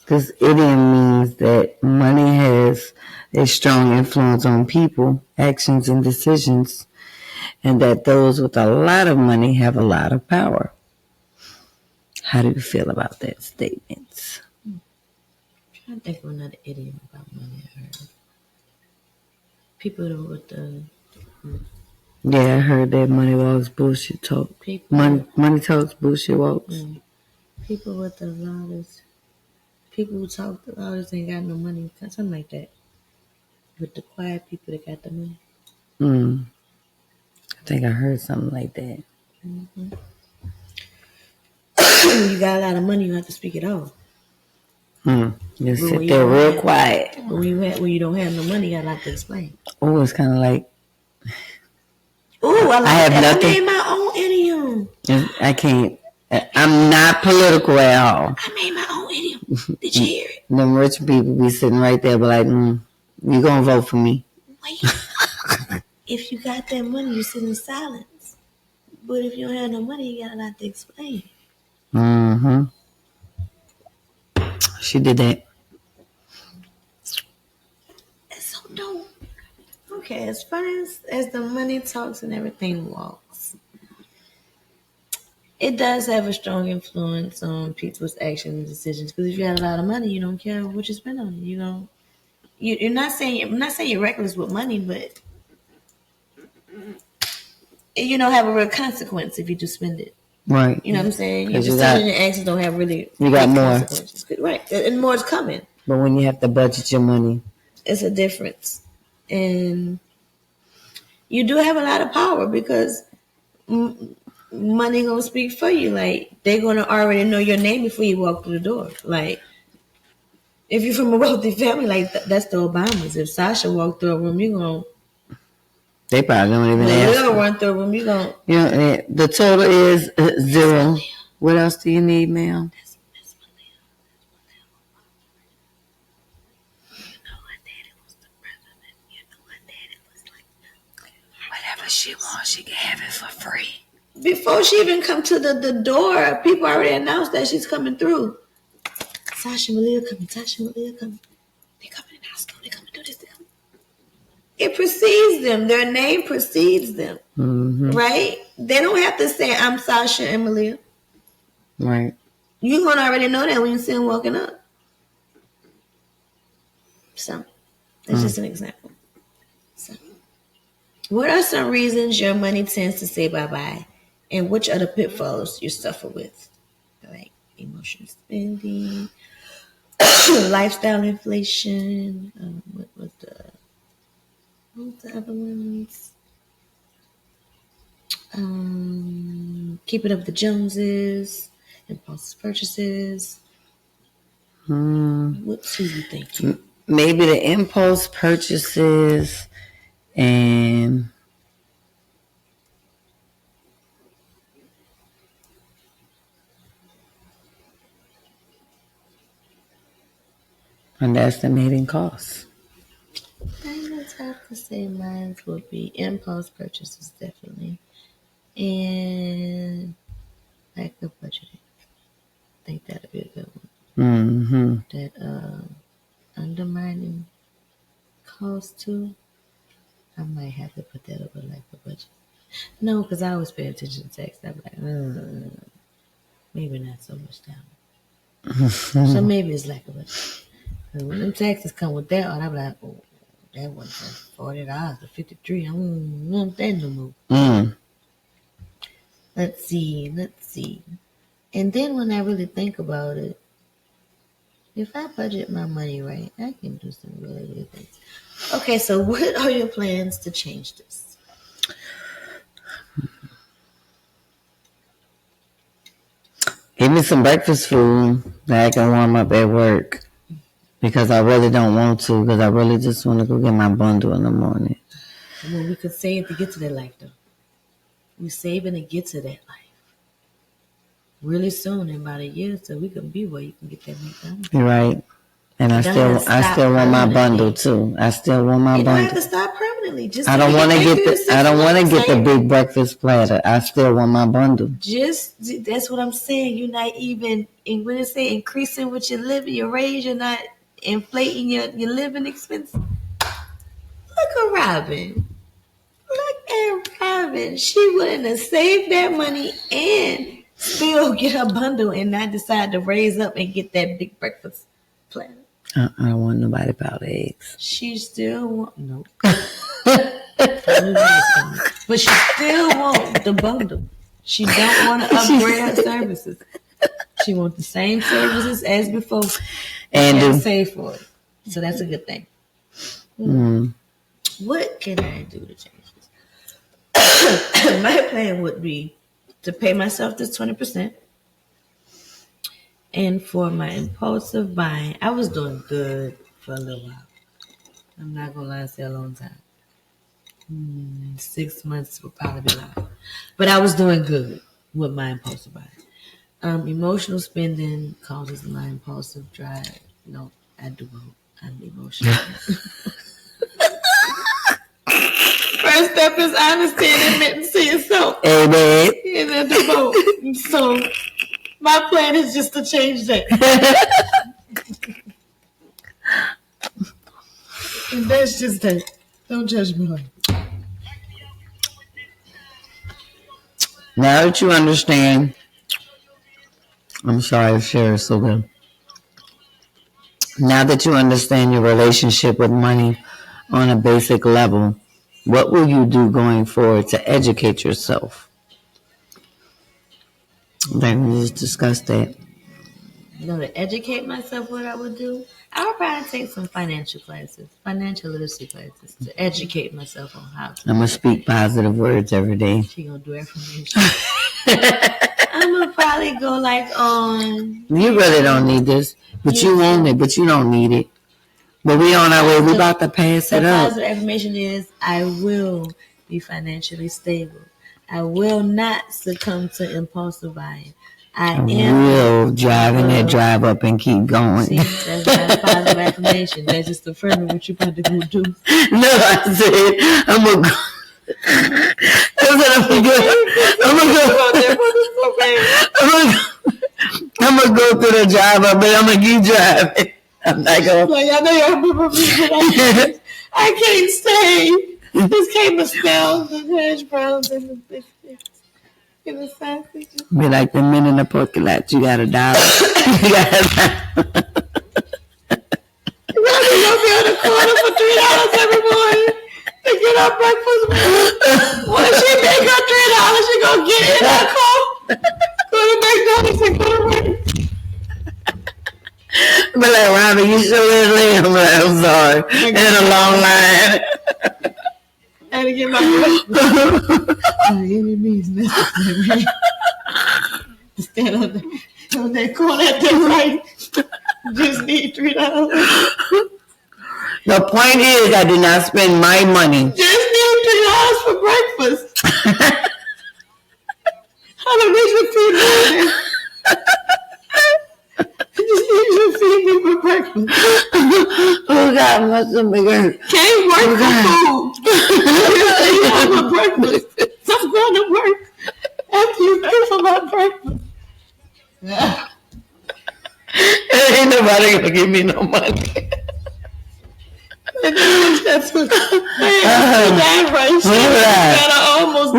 This idiom means that money has a strong influence on people, actions, and decisions, and that those with a lot of money have a lot of power. How do you feel about that statement? I'm trying to think of another idiom about money I heard. People with the... Yeah, I heard that money walks, bullshit talk. Money talks, bullshit walks. People with the loudest... People who talk the loudest ain't got no money. Something like that. With the quiet people that got the money. I think I heard something like that. Mm-hmm. When you got a lot of money, you have to speak it all. You sit there real quiet. But when you don't have no money, you got a lot to explain. Oh, it's kind of like... Oh, I have nothing. I made my own idiom. I can't... I'm not political at all. I made my own idiom. Did you hear it? Them rich people be sitting right there, but like, you gonna vote for me? Wait. If you got that money, you sit in silence. But if you don't have no money, you got a lot to explain. Mm-hmm. She did that. That's so dope. Okay, as far as the money talks and everything walks, it does have a strong influence on people's actions and decisions. Because if you have a lot of money, you don't care what you spend on it. You don't. I'm not saying you're reckless with money, but you don't have a real consequence if you just spend it. Right. You know what I'm saying? Your decisions and actions don't have really. You got more. Consequences. Right, and more is coming. But when you have to budget your money, it's a difference, and you do have a lot of power because money gonna speak for you. Like they're gonna already know your name before you walk through the door. Like if you're from a wealthy family, like that's the Obamas. If Sasha walked through a room, you gonna. They probably don't even ask. You're gonna run through a room. You gonna. Yeah, the total is 0. What else do you need, ma'am? Whatever she wants, she can have it for free. Before she even come to the door, people already announced that she's coming through. Sasha Malia coming, Sasha Malia coming. They coming in our store, they coming to do this, they coming. It precedes them. Their name precedes them. Mm-hmm. Right? They don't have to say, I'm Sasha and Malia. Right. You're going to already know that when you see them walking up. So, that's just an example. So, what are some reasons your money tends to say bye-bye? And which are the pitfalls you suffer with? Like emotional spending, lifestyle inflation, what was the other ones? Keeping up with the Joneses, impulsive purchases. What do you think? Maybe the impulse purchases and underestimating costs. I would have to say mine would be impulse purchases, definitely. And lack of budgeting. I think that'd be a good one. Mm-hmm. That undermining cost too. I might have to put that over lack of budget. No, because I always pay attention to text. I'm like, maybe not so much down. So maybe it's lack of budget. And when them taxes come with that, I'm like, oh, that was $40 to $53. I don't want that no more. Let's see. And then when I really think about it, if I budget my money right, I can do some really good things. Okay, so what are your plans to change this? Give me some breakfast food that I can warm up at work. Because I really don't want to. Because I really just want to go get my bundle in the morning. Well, we could save to get to that life, though. We're saving to get to that life. Really soon, in about a year, so we can be where you can get that McDonald's. You're right. And I still want my bundle too. I still want my bundle. You don't have to stop permanently. Just I don't want to get the big breakfast platter. I still want my bundle. That's what I'm saying. You're not even, and when they say increasing what you're living, your raise, you're not inflating your living expense. Look at Robin. She wouldn't have saved that money and still get her bundle and not decide to raise up and get that big breakfast platter. I don't want nobody powdered eggs. She still want but she still want the bundle. She don't want to upgrade her services. She wants the same services as before and save for it. So that's a good thing. What can I do to change this? My plan would be to pay myself this 20%. And for my impulsive buying, I was doing good for a little while. I'm not going to lie and say a long time. 6 months would probably be long. But I was doing good with my impulsive buying. Emotional spending causes my impulsive drive. No, I do both. I'm emotional. First step is honesty and admitting to yourself. Amen. And I do both. So my plan is just to change that. And that's just that. Don't judge me like that. Now that you understand, I'm sorry to share it so good. Now that you understand your relationship with money on a basic level, what will you do going forward to educate yourself? Then we just discussed that. To educate myself, what I would do, I would probably take some financial literacy classes to educate myself on how to. I'm going to speak positive words every day. She going to do affirmation. I'm going to probably go on. You really don't need this, but you want it, but you don't need it. But we on our way. We about to pass it up. The positive affirmation is, I will be financially stable. I will not succumb to impulsive buying. I will drive in that drive up and keep going. See, that's not a positive affirmation. That's just affirming what you're about to go do. No, I said, I'm going to go. I'm gonna go to the driver, but I'm gonna keep driving. I'm not gonna. Like I know y'all remember me, but I can't stay. This came to smell the hash browns and the biscuits and the sausages. Be like the men in the parking lot. You got $1. You got $1. Robbie gonna be on the corner for $3 every morning to get our breakfast. Once she make her $3, she gonna get in her car, go to McDonald's and go to work. But like, Robin, you sure is late. I'm like, I'm sorry. In a long line. I had to get my breakfast. By any means necessary. Stand on that corner at the right. Just need $3. The point is, I did not spend my money. Just need $3 for breakfast. How the rich would feed me? Just need you to feed me for breakfast. Oh God, my stomach hurts. Can't work for food. $3 for breakfast. So I'm going to work after you pay for my breakfast. Ain't nobody gonna give me no money. That's what that right. She almost.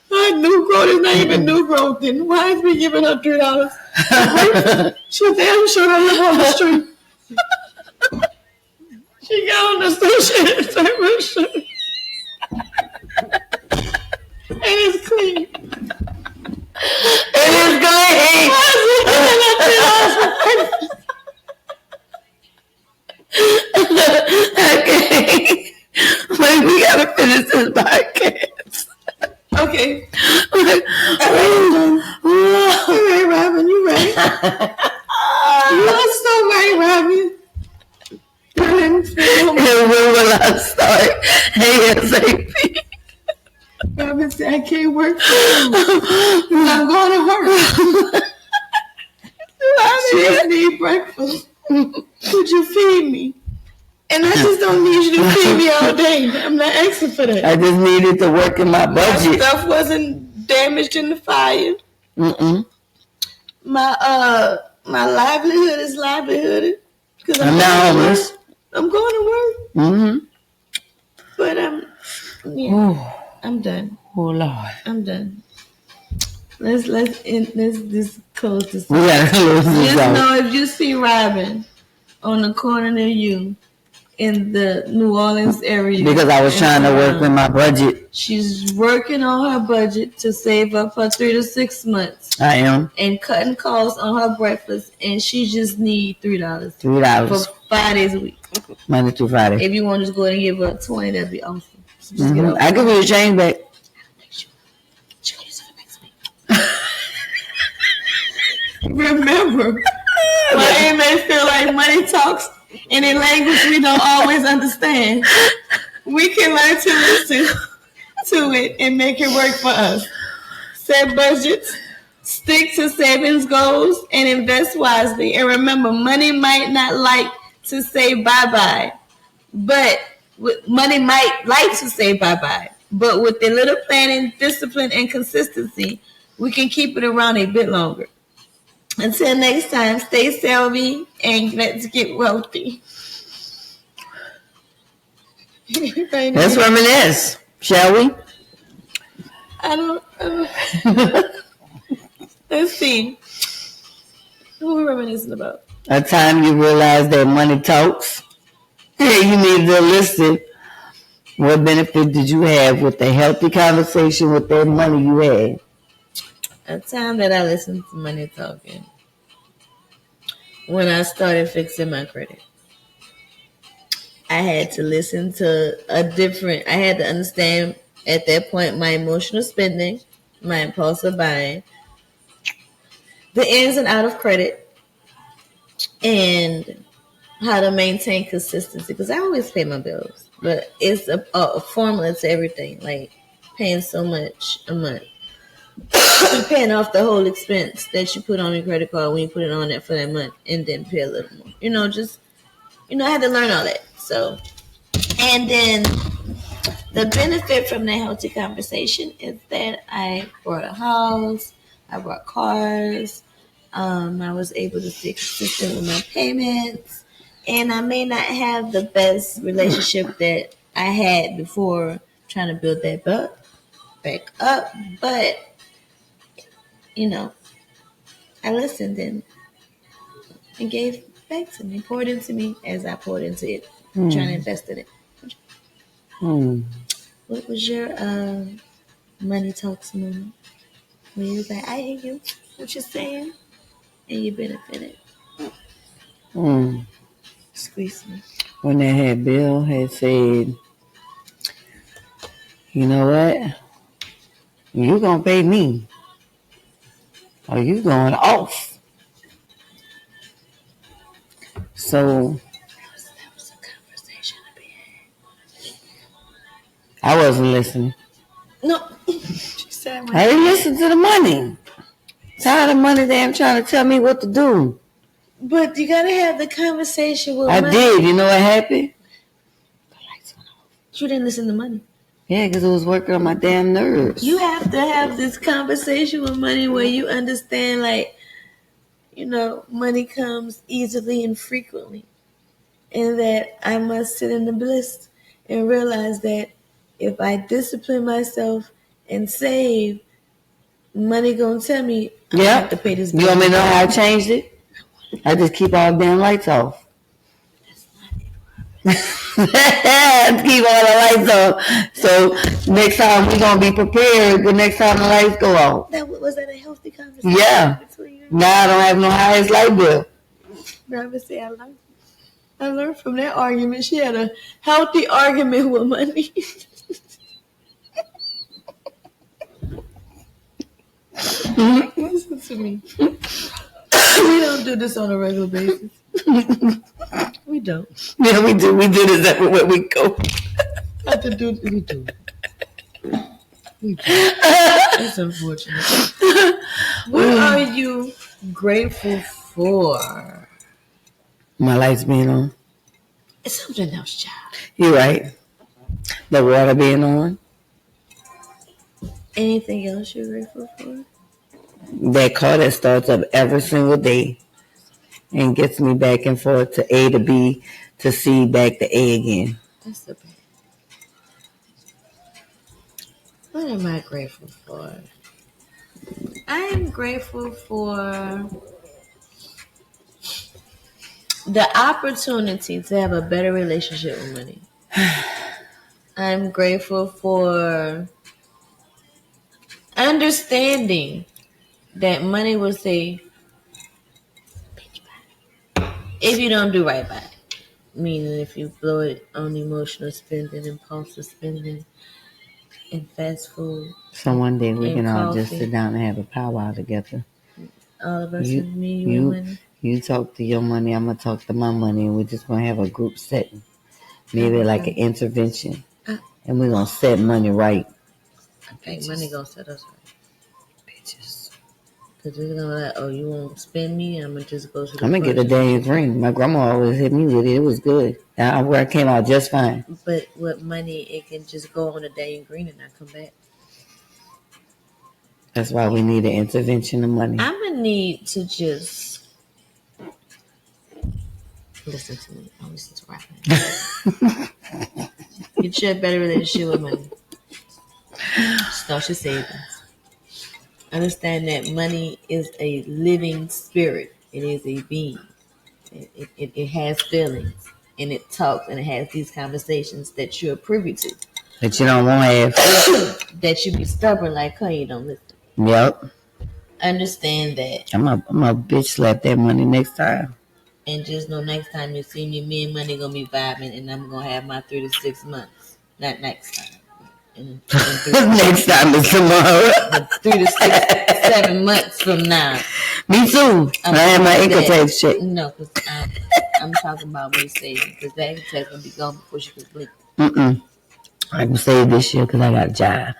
My new growth is not even new growth. Then why is we giving her $3? She damn sure don't live on the street. She got on the station and it's clean. It is clean. Why is we giving her $3 for breakfast? Okay. Wait, we gotta finish this podcast. Okay. All right, Robin, you right. You are so right, Robin. And when will I start ASAP? Robin said, I can't work for you. I'm going to work. I just need breakfast. Could you feed me? And I just don't need you to feed me all day. I'm not asking for that. I just needed to work in my budget. My stuff wasn't damaged in the fire. My livelihood is livelihood. I'm not homeless. I'm going to work. But I'm done. Oh Lord. I'm done. Let's close this. We gotta close this Just out. know if you see Robin on the corner near you in the New Orleans area. Because I was trying to work with my budget. She's working on her budget to save up for 3 to 6 months. I am. And cutting costs on her breakfast, and she just need $3. $3 for 5 days a week. Monday through Friday. If you want to just go ahead and give her $20, that'd be awesome. So just get I give you a change back. She gonna use it for next week. Remember, my may feel like money talks in a language we don't always understand. We can learn to listen to it and make it work for us. Set budgets, stick to savings goals, and invest wisely. And remember, money might not like to say bye-bye, but money might like to say bye-bye. But with a little planning, discipline, and consistency, we can keep it around a bit longer. Until next time, stay savvy and let's get wealthy. Let's reminisce, shall we? I don't. Let's see. What are we reminiscing about? A time you realize that money talks. You need to listen. What benefit did you have with the healthy conversation with that money you had? A time that I listened to money talking. When I started fixing my credit. I had to listen to I had to understand at that point my emotional spending, my impulsive buying, the ins and out of credit, and how to maintain consistency. Because I always pay my bills, but it's a formula to everything, like paying so much a month. You're paying off the whole expense that you put on your credit card when you put it on there for that month and then pay a little more. I had to learn all that. So, and then the benefit from that healthy conversation is that I bought a house, I bought cars, I was able to stay consistent with my payments. And I may not have the best relationship that I had before trying to build that back up. But, you know, I listened and gave back to me, poured into me as I poured into it, trying to invest in it. What was your money talks moment? When you was like, I hear you, what you're saying, and you benefited. Squeeze me. When that head Bill had said, you know what? You gonna pay me, or you going off. So That was a conversation to be I wasn't listening. had. No, she said I didn't listen to the money. Tired of money, damn trying to tell me what to do. But you gotta have the conversation with I money. did. You know what happened? You didn't listen to money. Yeah, because it was working on my damn nerves. You have to have this conversation with money where you understand, like, money comes easily and frequently. And that I must sit in the bliss and realize that if I discipline myself and save, money gonna tell me I have to pay this bill. You want me to know how I changed it? I just keep all the damn lights off. Keep all the lights off. So next time we're gonna be prepared the next time the lights go off. Was that a healthy conversation? Yeah. Now I don't have no highest light bill. Robin said I learned from that argument. She had a healthy argument with money. Listen to me. We don't do this on a regular basis. We don't. Yeah, we do. We do this everywhere we go. Have to do. We do. We do. It's unfortunate. What are you grateful for? My lights being on. It's something else, child. You're right. The water being on. Anything else you're grateful for? That car that starts up every single day and gets me back and forth to A to B to C back to A again. That's the bad. What am I grateful for? I am grateful for the opportunity to have a better relationship with money. I'm grateful for understanding that money will say, if you don't do right by it. Meaning if you blow it on emotional spending, impulsive spending, and fast food. So one day we can all coffee. just sit down and have a powwow together. All of us, me, you, and money. You talk to your money, I'm going to talk to my money, and we're just going to have a group setting. Maybe like an intervention. And we're going to set money right. I think money going to set us right. Bitches. Because we're going to like, oh, you won't spend me? I'm going to just go to the I'm going to get a Daniels ring. My grandma always hit me with it. It was good. I came out just fine. But with money, it can just go on a Daniel green and not come back. That's why we need an intervention of money. I'm going to need to just listen to me. I'll listen to rapping. Get you a better relationship with money. Start your savings. Understand that money is a living spirit. It is a being. It has feelings. And it talks and it has these conversations that you're privy to. That you don't want to have. That you be stubborn like her, you don't listen. Yep. Understand that. I'm a bitch slap that money next time. And just know next time you see me and money gonna be vibing, and I'm gonna have my 3 to 6 months. Not next time. Next time is tomorrow. 3 to 6, 7 months from now. Me too. I have my income tax check. No, because I'm talking about me saving, because that income tax gonna be gone before she can blink. I can save this year because I got a job.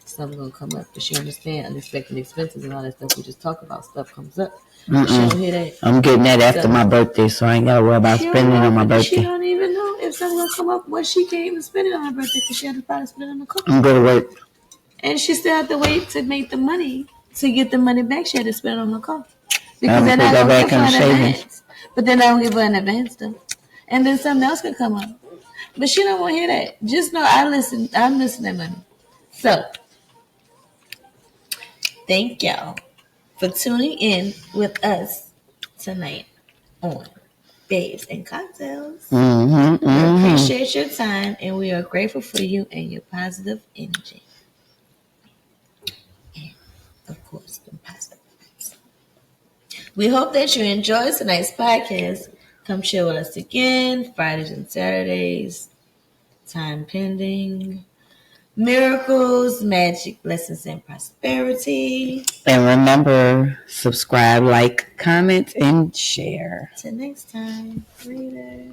Something gonna come up, but she understand unexpected expenses and all that stuff. We just talk about stuff comes up. She don't hear that. I'm getting that after my birthday, so I ain't gotta worry about spending it on my birthday. She don't even know if something gonna come up when she can't even spend it on her birthday because she had to probably spend it on the car. I'm going to work. And she still had to wait to make the money to get the money back. She had to spend it on her car. Because they're They not go gonna back give her on an shaving. advance. But then I don't give her an advance though. And then something else could come up. But she don't want to hear that. Just know I'm listening to money. So thank y'all for tuning in with us tonight on Babes and Cocktails. We appreciate your time and we are grateful for you and your positive energy. And of course, the positive vibes. We hope that you enjoyed tonight's podcast. Come chill with us again, Fridays and Saturdays, time pending. Miracles, magic, blessings, and prosperity. And remember, subscribe, like, comment, and share. Till next time. Later.